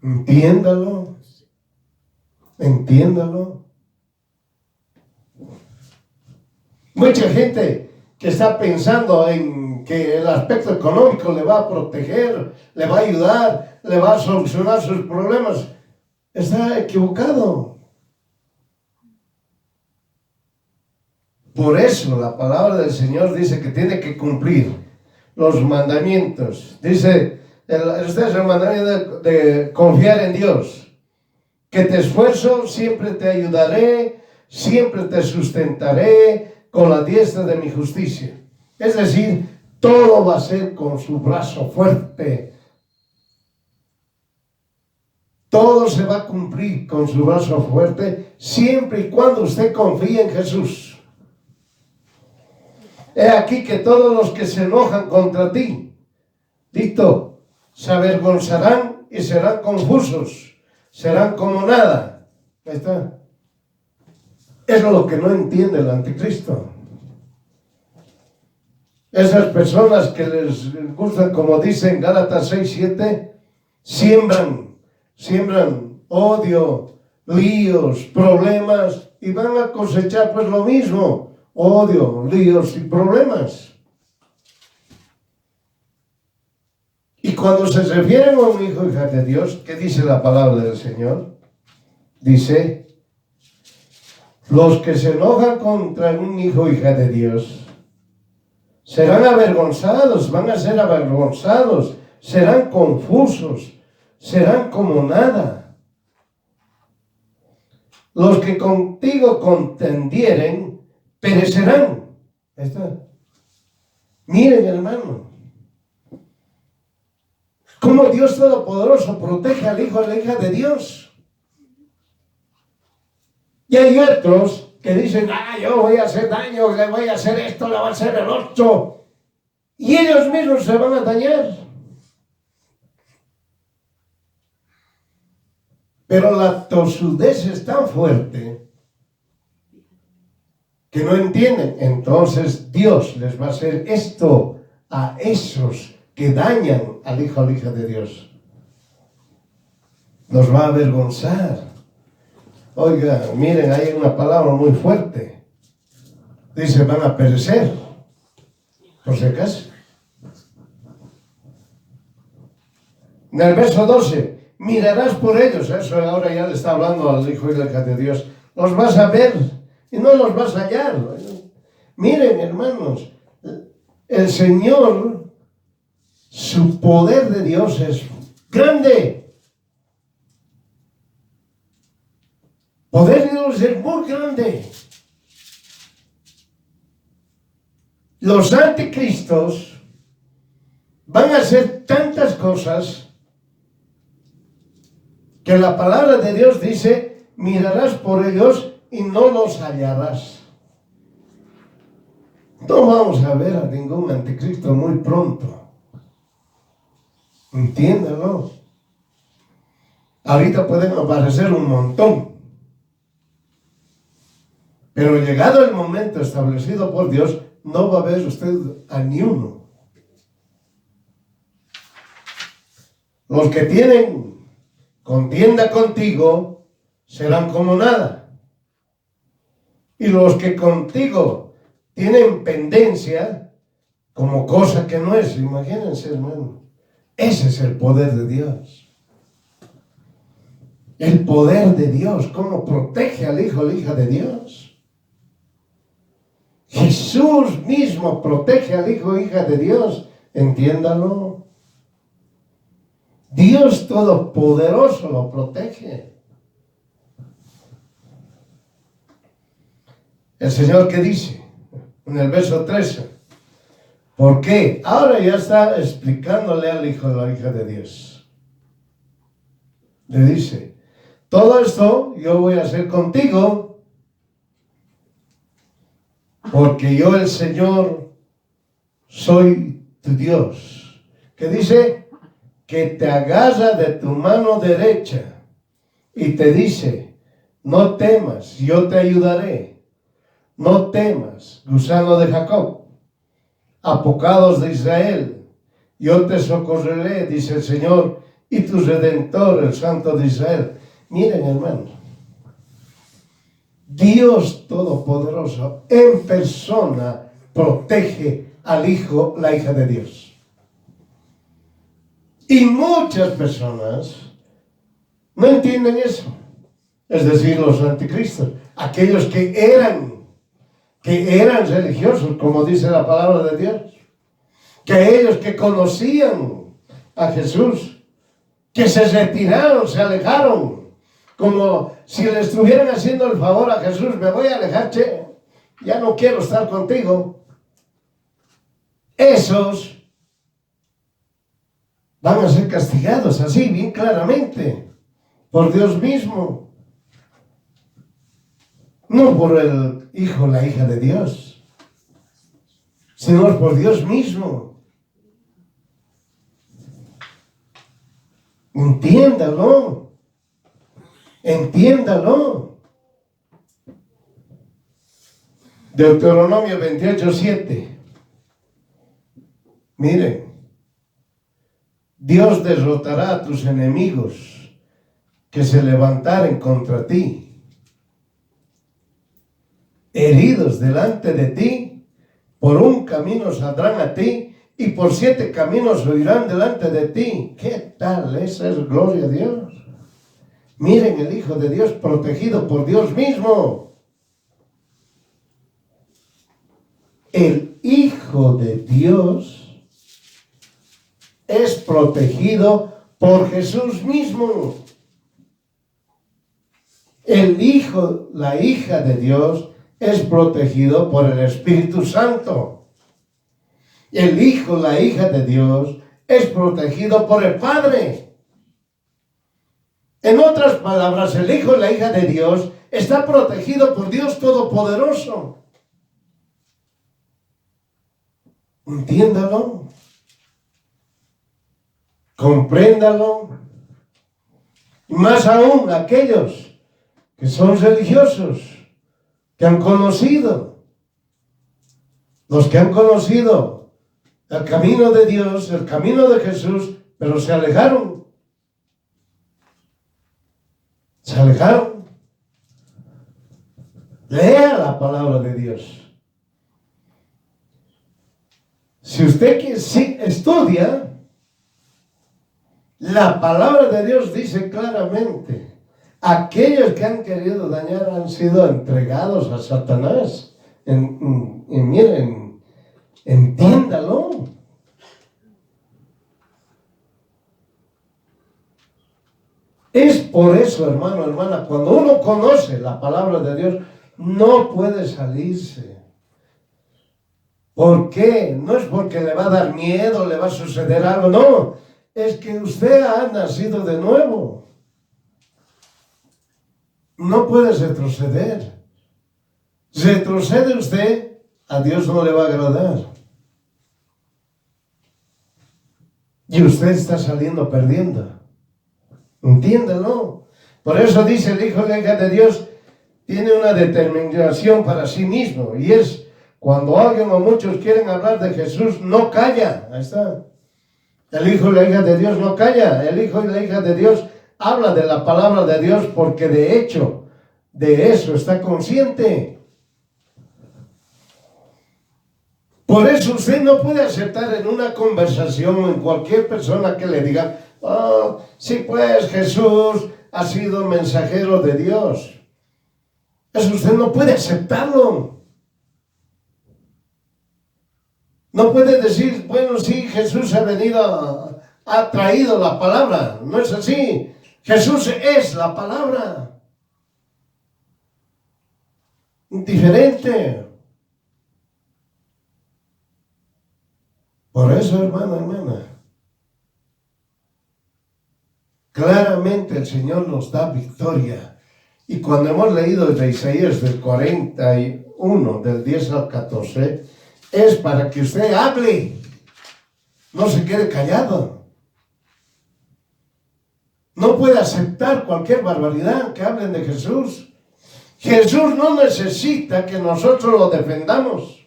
Entiéndalo. Entiéndalo. Mucha gente que está pensando en que el aspecto económico le va a proteger, le va a ayudar, le va a solucionar sus problemas, está equivocado. Por eso la palabra del Señor dice que tiene que cumplir los mandamientos. Dice, este es el mandamiento de confiar en Dios. Que te esfuerzo, siempre te ayudaré, siempre te sustentaré con la diestra de mi justicia. Es decir, todo va a ser con su brazo fuerte. Todo se va a cumplir con su brazo fuerte, siempre y cuando usted confíe en Jesús. He aquí que todos los que se enojan contra ti, listo, se avergonzarán y serán confusos, serán como nada. Ahí está. Es lo que no entiende el anticristo. Esas personas que les gustan, como dicen Gálatas 6:7, siembran odio, líos, problemas, y van a cosechar pues lo mismo. Odio, líos y problemas. Y cuando se refieren a un hijo o hija de Dios, ¿qué dice la palabra del Señor? Dice, los que se enojan contra un hijo o hija de Dios serán avergonzados, van a ser avergonzados, serán confusos, serán como nada. Los que contigo contendieren perecerán. Ahí está. Miren, hermano, cómo Dios Todopoderoso protege al hijo y a la hija de Dios. Y hay otros que dicen, yo voy a hacer daño, le voy a hacer esto, le voy a hacer el otro. Y ellos mismos se van a dañar. Pero la tosudez es tan fuerte que no entienden. Entonces Dios les va a hacer esto a esos que dañan al hijo o la hija de Dios. Nos va a avergonzar. Oiga, miren, hay una palabra muy fuerte. Dice, van a perecer. Por si acaso. En el verso 12, mirarás por ellos. Eso ahora ya le está hablando al hijo y la hija de Dios. Los vas a ver y no los vas a hallar. Miren, hermanos, el Señor, su poder de Dios es grande. poder de Dios es muy grande. Los anticristos van a hacer tantas cosas que la palabra de Dios dice, mirarás por ellos y no los hallarás. No vamos a ver a ningún anticristo muy pronto. Entiéndalo. Ahorita pueden aparecer un montón. Pero llegado el momento establecido por Dios, no va a ver usted a ni uno. Los que tienen contienda contigo serán como nada. Y los que contigo tienen pendencia como cosa que no es. Imagínense, hermano. Ese es el poder de Dios. El poder de Dios. ¿Cómo protege al hijo o la hija de Dios? Jesús mismo protege al hijo o hija de Dios. Entiéndalo. Dios Todopoderoso lo protege. El Señor, ¿qué dice? En el verso 13. ¿Por qué? Ahora ya está explicándole al hijo o la hija de Dios. Le dice, todo esto yo voy a hacer contigo porque yo el Señor soy tu Dios. Que dice que te agarra de tu mano derecha y te dice, no temas, yo te ayudaré. No temas, gusano de Jacob, apocados de Israel, yo te socorreré, dice el Señor, y tu Redentor, el Santo de Israel. Miren, hermanos, Dios Todopoderoso en persona protege al hijo, la hija de Dios. Y muchas personas no entienden eso. Es decir, los anticristos, aquellos que eran religiosos, como dice la palabra de Dios, que ellos que conocían a Jesús, que se retiraron, se alejaron, como si le estuvieran haciendo el favor a Jesús, me voy a alejar, che, ya no quiero estar contigo. Esos van a ser castigados así, bien claramente, por Dios mismo. No por el hijo o la hija de Dios, sino por Dios mismo. Entiéndalo. Entiéndalo. Deuteronomio 28:7. Miren, Dios derrotará a tus enemigos que se levantaren contra ti. Heridos delante de ti, por un camino saldrán a ti y por 7 caminos huirán delante de ti. ¿Qué tal? Esa es gloria a Dios. Miren, el Hijo de Dios protegido por Dios mismo. El Hijo de Dios es protegido por Jesús mismo. El Hijo, la hija de Dios es protegido por el Espíritu Santo. El Hijo, la hija de Dios es protegido por el Padre. En otras palabras, el Hijo y la hija de Dios está protegido por Dios Todopoderoso. Entiéndalo. Compréndalo. Y más aún, aquellos que son religiosos, que han conocido, los que han conocido el camino de Dios, el camino de Jesús, pero se alejaron. Se alejaron. Lea la palabra de Dios. Si usted estudia, la palabra de Dios dice claramente, aquellos que han querido dañar han sido entregados a Satanás. Y miren, entiéndalo. Es por eso, hermano, hermana, cuando uno conoce la palabra de Dios, no puede salirse. ¿Por qué? No es porque le va a dar miedo, le va a suceder algo, no. Es que usted ha nacido de nuevo. No puede retroceder. Retrocede usted, a Dios no le va a agradar. Y usted está saliendo perdiendo. Entiéndelo. Por eso dice el Hijo y la hija de Dios, tiene una determinación para sí mismo. Y es cuando alguien o muchos quieren hablar de Jesús, no calla. Ahí está. El Hijo y la hija de Dios no calla. El Hijo y la hija de Dios habla de la palabra de Dios porque de hecho, de eso está consciente. Por eso usted no puede aceptar en una conversación o en cualquier persona que le diga, oh, sí pues Jesús ha sido mensajero de Dios. Eso usted no puede aceptarlo. No puede decir, bueno, sí, Jesús ha venido, ha traído la palabra. No es así. Jesús es la palabra. Diferente. Por eso, hermano, hermana, claramente el Señor nos da victoria. Y cuando hemos leído de Isaías del 41, del 10 al 14, es para que usted hable, no se quede callado. No puede aceptar cualquier barbaridad que hablen de Jesús. Jesús no necesita que nosotros lo defendamos.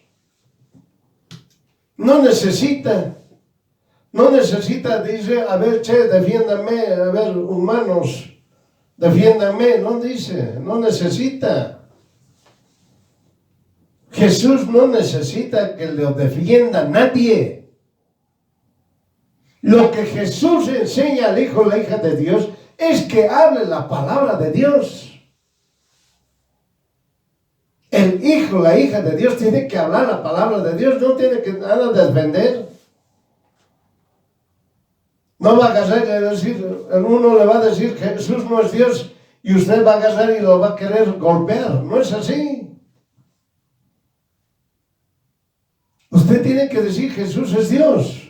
No necesita, dice, a ver, che, defiéndame, a ver, humanos, defiéndame, no dice, no necesita. Jesús no necesita que lo defienda nadie. Lo que Jesús enseña al Hijo y la hija de Dios es que hable la palabra de Dios. El hijo, la hija de Dios tiene que hablar la palabra de Dios, no tiene que nada defender. No va a agarrar y decir, uno le va a decir que Jesús no es Dios y usted va a agarrar y lo va a querer golpear. No es así. Usted tiene que decir Jesús es Dios.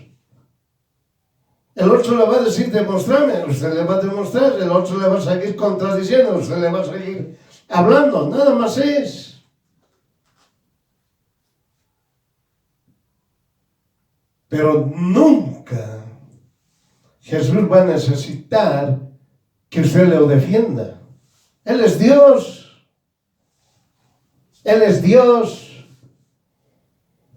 El otro le va a decir demostrame, usted le va a demostrar, el otro le va a seguir contradiciendo, usted le va a seguir hablando, nada más es. Pero nunca Jesús va a necesitar que usted lo defienda. Él es Dios. Él es Dios.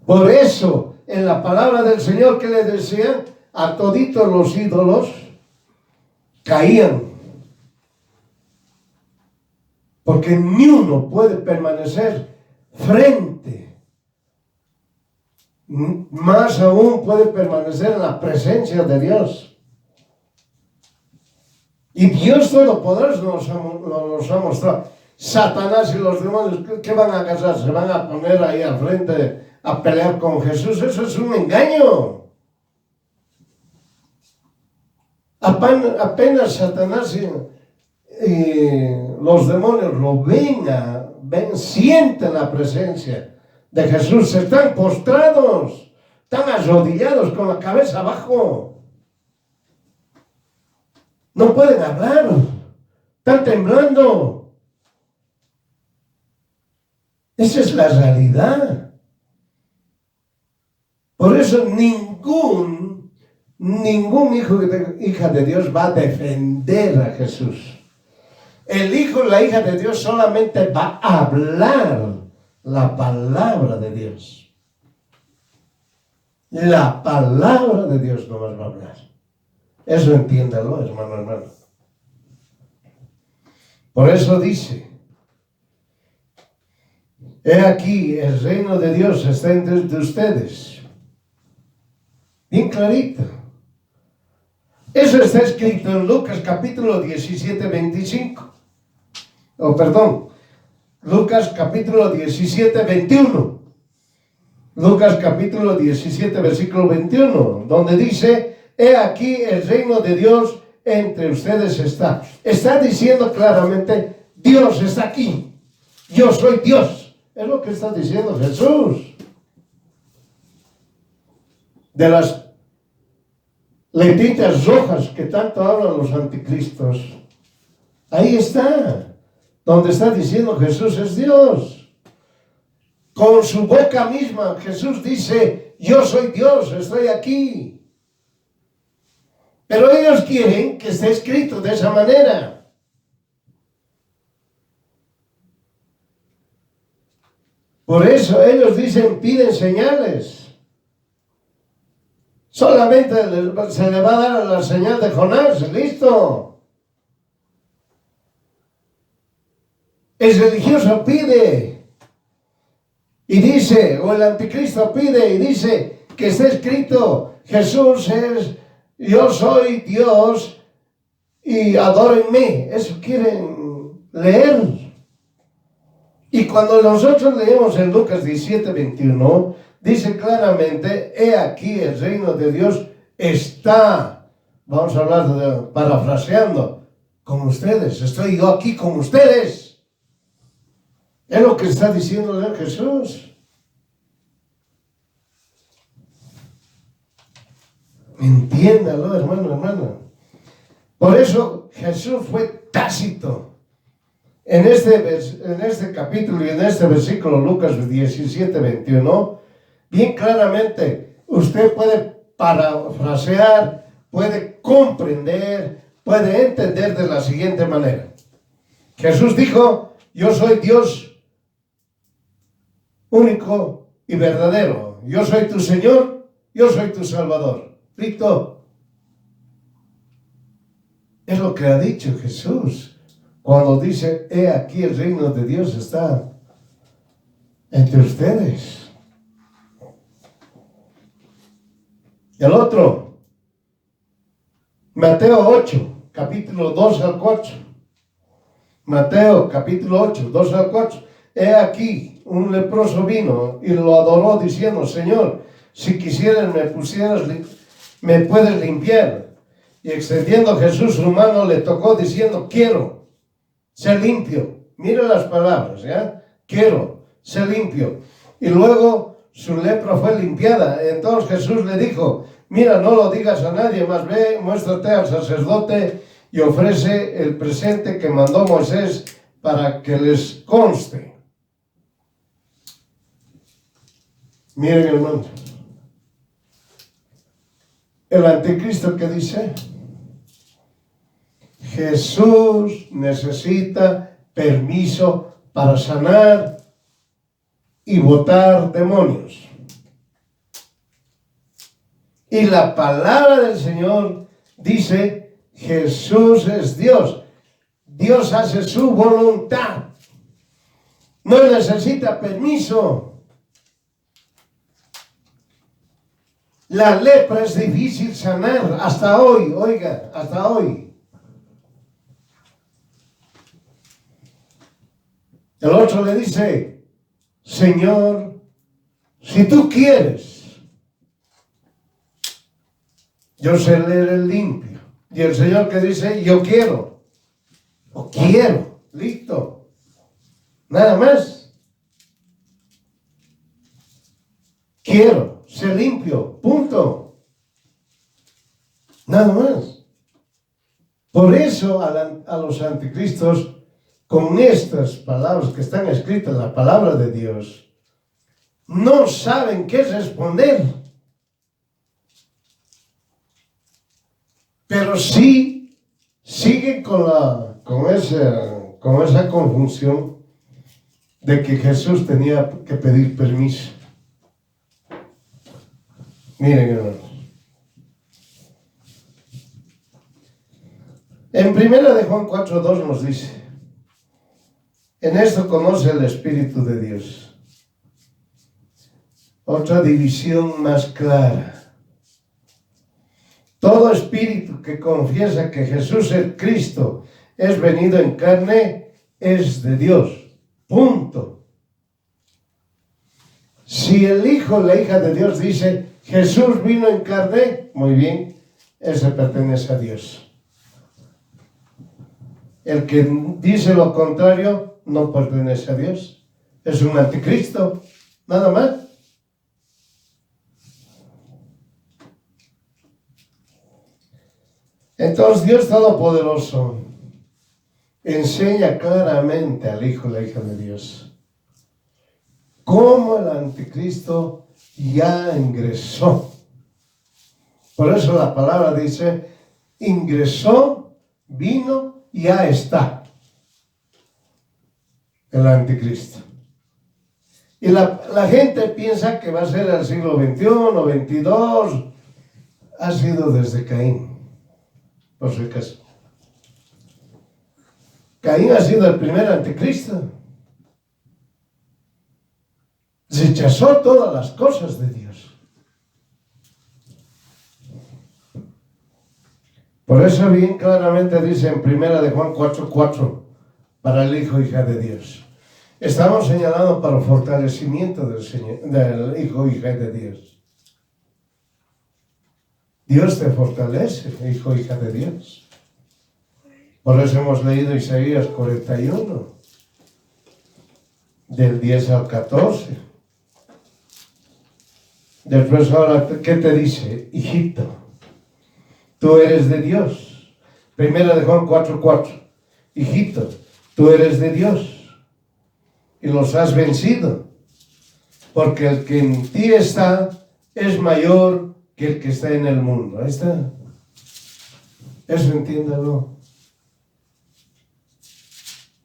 Por eso, en la palabra del Señor que le decía, a toditos los ídolos caían. Porque ni uno puede permanecer frente. Más aún puede permanecer en la presencia de Dios. Y Dios Todopoderoso nos ha mostrado. Satanás y los demonios, ¿qué van a hacer? ¿Se van a poner ahí al frente a pelear con Jesús? Eso es un engaño. Apenas Satanás y los demonios lo ven, sienten la presencia de Jesús, están postrados, están arrodillados con la cabeza abajo. No pueden hablar, están temblando. Esa es la realidad. Por eso ningún hijo hija de Dios va a defender a Jesús. El hijo y la hija de Dios solamente va a hablar la palabra de Dios. La palabra de Dios no más va a hablar. Eso entiéndalo, hermano. Por eso dice, he aquí, el reino de Dios está entre ustedes. Bien clarito. Eso está escrito en Lucas capítulo 17, 25. Lucas capítulo 17, 21. Lucas capítulo 17, versículo 21, donde dice, he aquí el reino de Dios entre ustedes está. Está diciendo claramente, Dios está aquí. Yo soy Dios. Es lo que está diciendo Jesús. De las letritas rojas que tanto hablan los anticristos, ahí está, donde está diciendo Jesús es Dios. Con su boca misma Jesús dice, yo soy Dios, estoy aquí. Pero ellos quieren que esté escrito de esa manera. Por eso ellos dicen, piden señales. Solamente se le va a dar la señal de Jonás, listo. El religioso pide y dice, o el anticristo pide y dice que está escrito, Jesús es, yo soy Dios y adórenme. Eso quieren leer. Y cuando nosotros leemos en Lucas 17:21, dice claramente, he aquí el reino de Dios está, vamos a hablar parafraseando, con ustedes, estoy yo aquí con ustedes. Es lo que está diciendo Jesús. Entiéndalo, hermano, hermana. Por eso Jesús fue tácito. En este capítulo y en este versículo, Lucas 17:21, bien claramente, usted puede parafrasear, puede comprender, puede entender de la siguiente manera. Jesús dijo, yo soy Dios único y verdadero. Yo soy tu Señor, yo soy tu Salvador. ¿Listo? Es lo que ha dicho Jesús. Cuando dice, he aquí el reino de Dios está entre ustedes. El otro, Mateo 8, capítulo 2 al 4. Mateo, capítulo 8, 2 al 4. He aquí, un leproso vino y lo adoró diciendo, Señor, si quisieras me puedes limpiar. Y extendiendo Jesús su mano le tocó diciendo, quiero ser limpio. Mira las palabras, ¿ya? Quiero ser limpio. Y luego su lepra fue limpiada. Entonces Jesús le dijo, mira, no lo digas a nadie, más ve, muéstrate al sacerdote y ofrece el presente que mandó Moisés para que les conste. Miren, hermano, el anticristo que dice, Jesús necesita permiso para sanar y botar demonios. Y la palabra del Señor dice, Jesús es Dios. Dios hace su voluntad. No necesita permiso. La lepra es difícil sanar hasta hoy, oiga, hasta hoy. El otro le dice, Señor, si tú quieres, yo seré limpio. Y el Señor que dice, yo quiero, o quiero, listo, nada más. Quiero ser limpio, punto. Nada más. Por eso a los anticristos, con estas palabras que están escritas en la palabra de Dios, no saben qué responder. Pero sí siguen con esa confusión de que Jesús tenía que pedir permiso. Miren, hermanos. En 1 de Juan 4:2 nos dice, en esto conoce el Espíritu de Dios. Otra división más clara. Todo espíritu que confiesa que Jesús el Cristo es venido en carne es de Dios. Punto. Si el Hijo o la hija de Dios dice Jesús vino en carne, muy bien, ese pertenece a Dios. El que dice lo contrario no pertenece a Dios. Es un anticristo, nada más. Entonces Dios Todopoderoso enseña claramente al Hijo y la hija de Dios cómo el anticristo ya ingresó. Por eso la palabra dice, ingresó, vino, ya está el anticristo. Y la gente piensa que va a ser el siglo XXI o XXII. Ha sido desde Caín, por si acaso. Caín ha sido el primer anticristo. Rechazó todas las cosas de Dios. Por eso bien claramente dice en 1 de Juan 4:4 para el Hijo, hija de Dios. Estamos señalando para el fortalecimiento del Hijo, hija de Dios. Dios te fortalece, Hijo, hija de Dios. Por eso hemos leído Isaías 41, del 10 al 14. Después ahora, ¿qué te dice? Hijito, tú eres de Dios. 1 de Juan 4:4. Hijito, tú eres de Dios y los has vencido, porque el que en ti está es mayor que el que está en el mundo. Ahí está. Eso entiéndalo.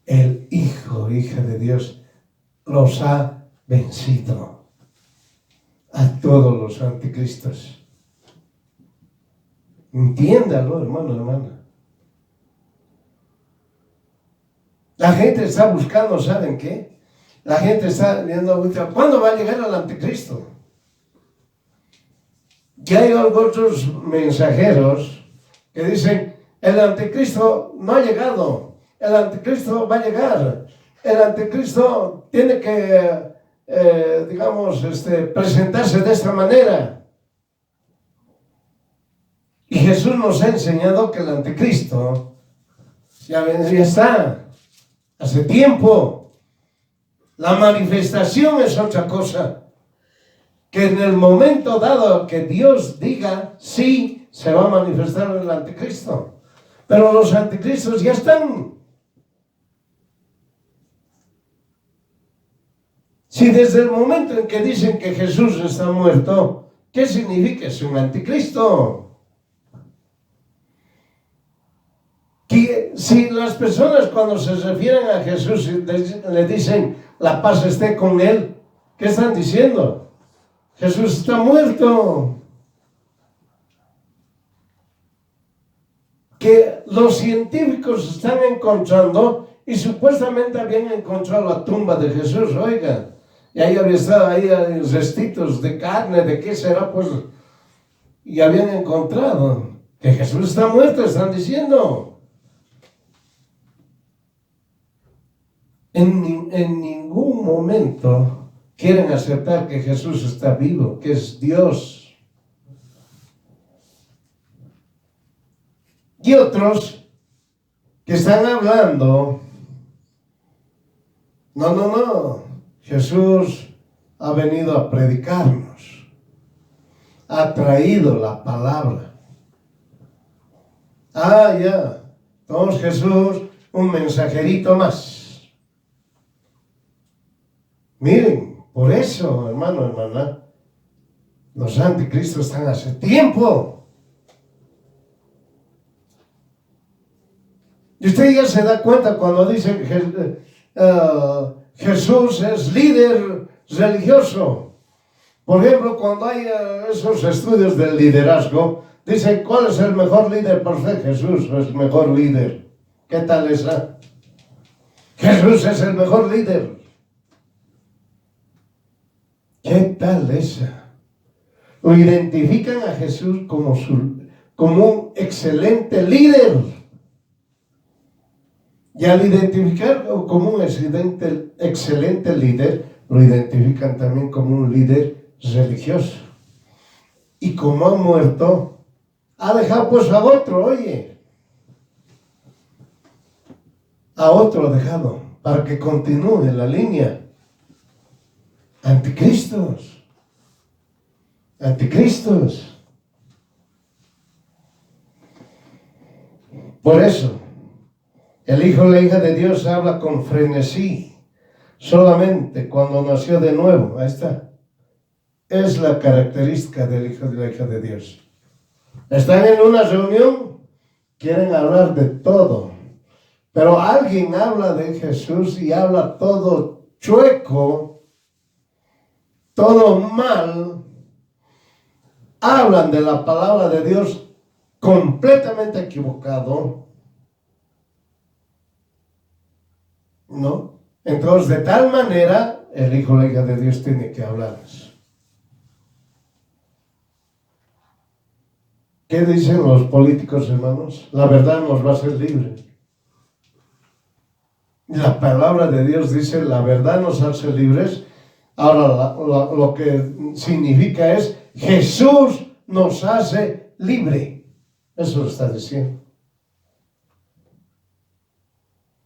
El Hijo, hija de Dios, los ha vencido a todos los anticristos. Entiéndalo, hermano, hermana. La gente está buscando, ¿saben qué? La gente está viendo, ¿cuándo va a llegar el anticristo? Ya hay otros mensajeros que dicen, el anticristo no ha llegado, el anticristo va a llegar, el anticristo tiene que, presentarse de esta manera. Y Jesús nos ha enseñado que el anticristo ya está, hace tiempo. La manifestación es otra cosa. Que en el momento dado que Dios diga sí, se va a manifestar el anticristo. Pero los anticristos ya están. Si desde el momento en que dicen que Jesús está muerto, ¿qué significa? Es un anticristo. Que si las personas cuando se refieren a Jesús le dicen la paz esté con él, ¿qué están diciendo? Jesús está muerto. Que los científicos están encontrando y supuestamente habían encontrado la tumba de Jesús, oiga, y ahí había estado ahí restitos de carne, de qué será, pues, y habían encontrado que Jesús está muerto, están diciendo. En ningún momento quieren aceptar que Jesús está vivo, que es Dios. Y otros que están hablando, no, Jesús ha venido a predicarnos, ha traído la palabra. Ya, entonces Jesús, un mensajerito más. Miren, por eso, hermano, hermana, los anticristos están hace tiempo. Y usted ya se da cuenta cuando dice que Jesús es líder religioso. Por ejemplo, cuando hay esos estudios del liderazgo, dicen, ¿cuál es el mejor líder? Por ser Jesús es el mejor líder. ¿Qué tal esa? Jesús es el mejor líder. ¿Qué tal esa? Lo identifican a Jesús como un excelente líder. Y al identificarlo como un excelente líder, lo identifican también como un líder religioso. Y como ha muerto, ha dejado pues a otro, oye. a otro dejado para que continúe la línea. Anticristos. Anticristos. Por eso, el hijo o la hija de Dios habla con frenesí solamente cuando nació de nuevo. Ahí está. Es la característica del hijo y la hija de Dios. Están en una reunión, quieren hablar de todo. Pero alguien habla de Jesús y habla todo chueco, todo mal. Hablan de la palabra de Dios completamente equivocado. ¿No? Entonces, de tal manera, el hijo o la hija de Dios tiene que hablarles. ¿Qué dicen los políticos, hermanos? La verdad nos va a hacer libres. La palabra de Dios dice, la verdad nos hace libres. Ahora, lo que significa es, Jesús nos hace libre. Eso lo está diciendo.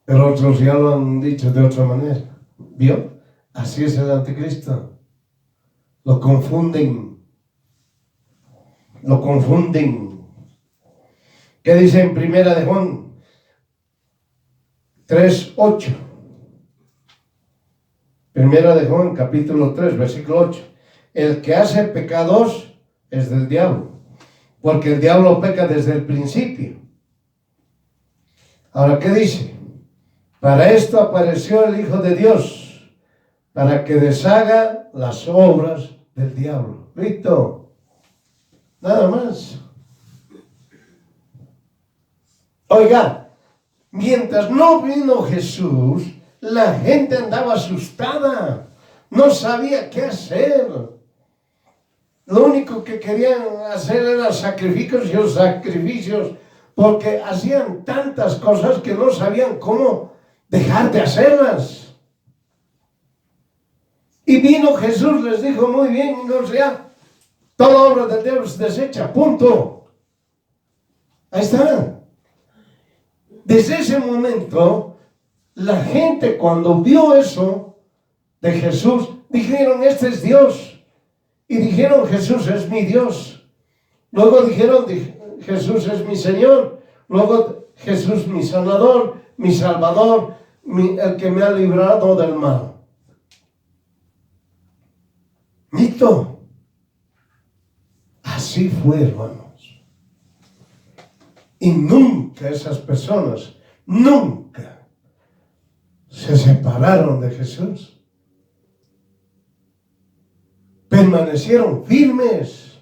Pero otros ya lo han dicho de otra manera. ¿Vio? Así es el anticristo. Lo confunden. Lo confunden. ¿Qué dice en Primera de Juan 3:8? Primera de Juan, capítulo 3, versículo 8. El que hace pecados es del diablo, porque el diablo peca desde el principio. Ahora, ¿qué dice? Para esto apareció el Hijo de Dios, para que deshaga las obras del diablo. ¿Listo? Nada más. Oiga, mientras no vino Jesús, la gente andaba asustada, no sabía qué hacer. Lo único que querían hacer eran sacrificios y los sacrificios, porque hacían tantas cosas que no sabían cómo dejar de hacerlas. Y vino Jesús, les dijo, muy bien, o sea, toda obra del diablo se desecha, punto. Ahí está. Desde ese momento, la gente cuando vio eso de Jesús, dijeron, este es Dios. Y dijeron, Jesús es mi Dios. Luego dijeron, Jesús es mi Señor. Luego, Jesús mi sanador, mi salvador, el que me ha librado del mal. Listo. Así fue, hermanos. Y nunca esas personas, nunca se separaron de Jesús. Permanecieron firmes.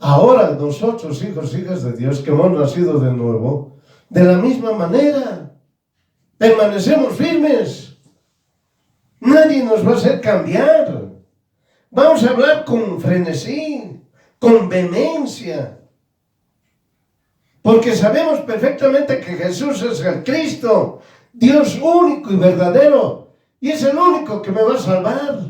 Ahora nosotros, hijos e hijas de Dios, que hemos nacido de nuevo, de la misma manera, permanecemos firmes. Nadie nos va a hacer cambiar. Vamos a hablar con frenesí, con vehemencia. Porque sabemos perfectamente que Jesús es el Cristo, Dios único y verdadero, y es el único que me va a salvar.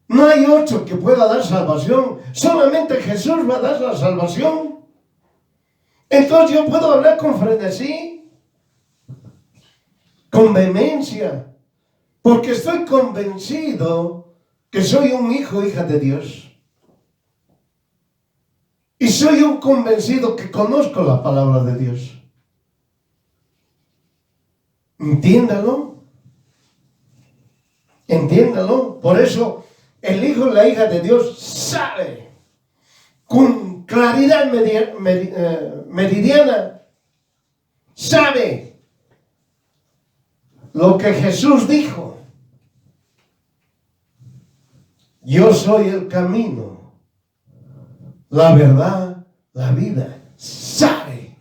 No hay otro que pueda dar salvación, solamente Jesús va a dar la salvación. Entonces yo puedo hablar con frenesí, con vehemencia, porque estoy convencido que soy un hijo o hija de Dios. Y soy un convencido que conozco la palabra de Dios. Entiéndalo. Entiéndalo. Por eso el hijo y la hija de Dios sabe con claridad meridiana, sabe lo que Jesús dijo. Yo soy el camino, la verdad, la vida. Sabe.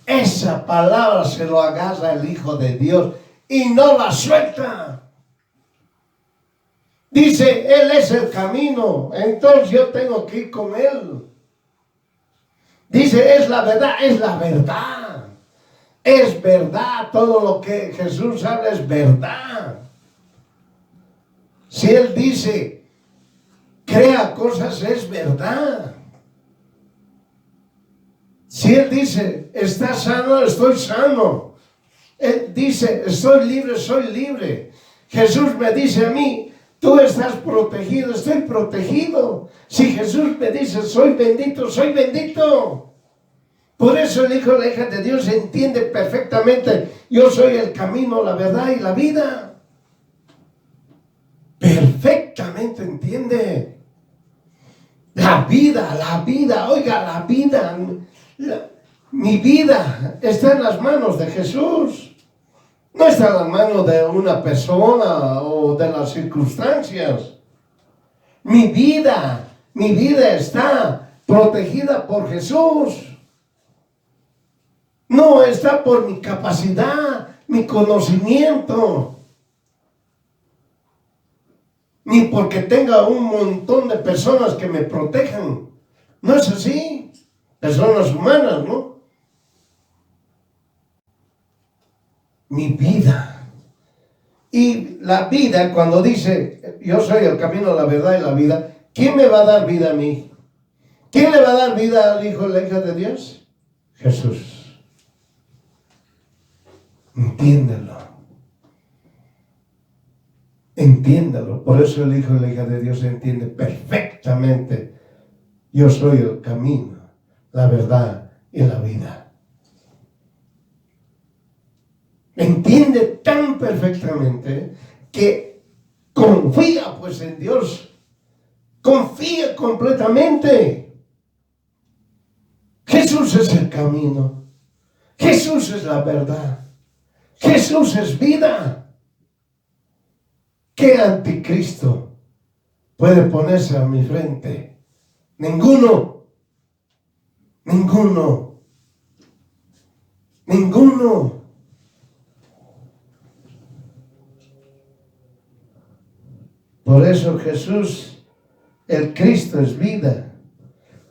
Esa palabra se lo agarra el Hijo de Dios y no la suelta. Dice, Él es el camino, entonces yo tengo que ir con Él. Dice, es la verdad, es la verdad. Es verdad, todo lo que Jesús habla es verdad. Si Él dice, crea cosas, es verdad. Si Él dice, está sano, estoy sano. Él dice, estoy libre, soy libre. Jesús me dice a mí, tú estás protegido, estoy protegido. Si Jesús me dice, soy bendito, soy bendito. Por eso el Hijo, la hija de Dios entiende perfectamente, yo soy el camino, la verdad y la vida. Perfectamente entiende. La vida, oiga, la vida. Mi vida está en las manos de Jesús. No está en las manos de una persona o de las circunstancias. Mi vida está protegida por Jesús. No está por mi capacidad, mi conocimiento, ni porque tenga un montón de personas que me protejan. No es así. Personas humanas, ¿no? Mi vida. Y la vida, cuando dice, yo soy el camino, la verdad y la vida, ¿quién me va a dar vida a mí? ¿Quién le va a dar vida al Hijo y la hija de Dios? Jesús. Entiéndelo. Entiéndalo. Por eso el Hijo y la hija de Dios entiende perfectamente. Yo soy el camino, la verdad y la vida. Entiende tan perfectamente que confía pues en Dios. Confía completamente. Jesús es el camino. Jesús es la verdad. Jesús es vida. ¿Qué anticristo puede ponerse a mi frente? Ninguno. Ninguno. Ninguno. Por eso Jesús, el Cristo es vida.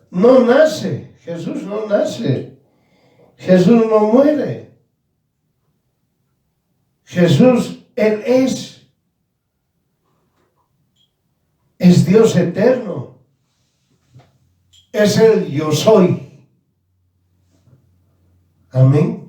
No nace. Jesús no nace. Jesús no muere. Jesús, Él es. Es Dios eterno. Es el yo soy. Amén.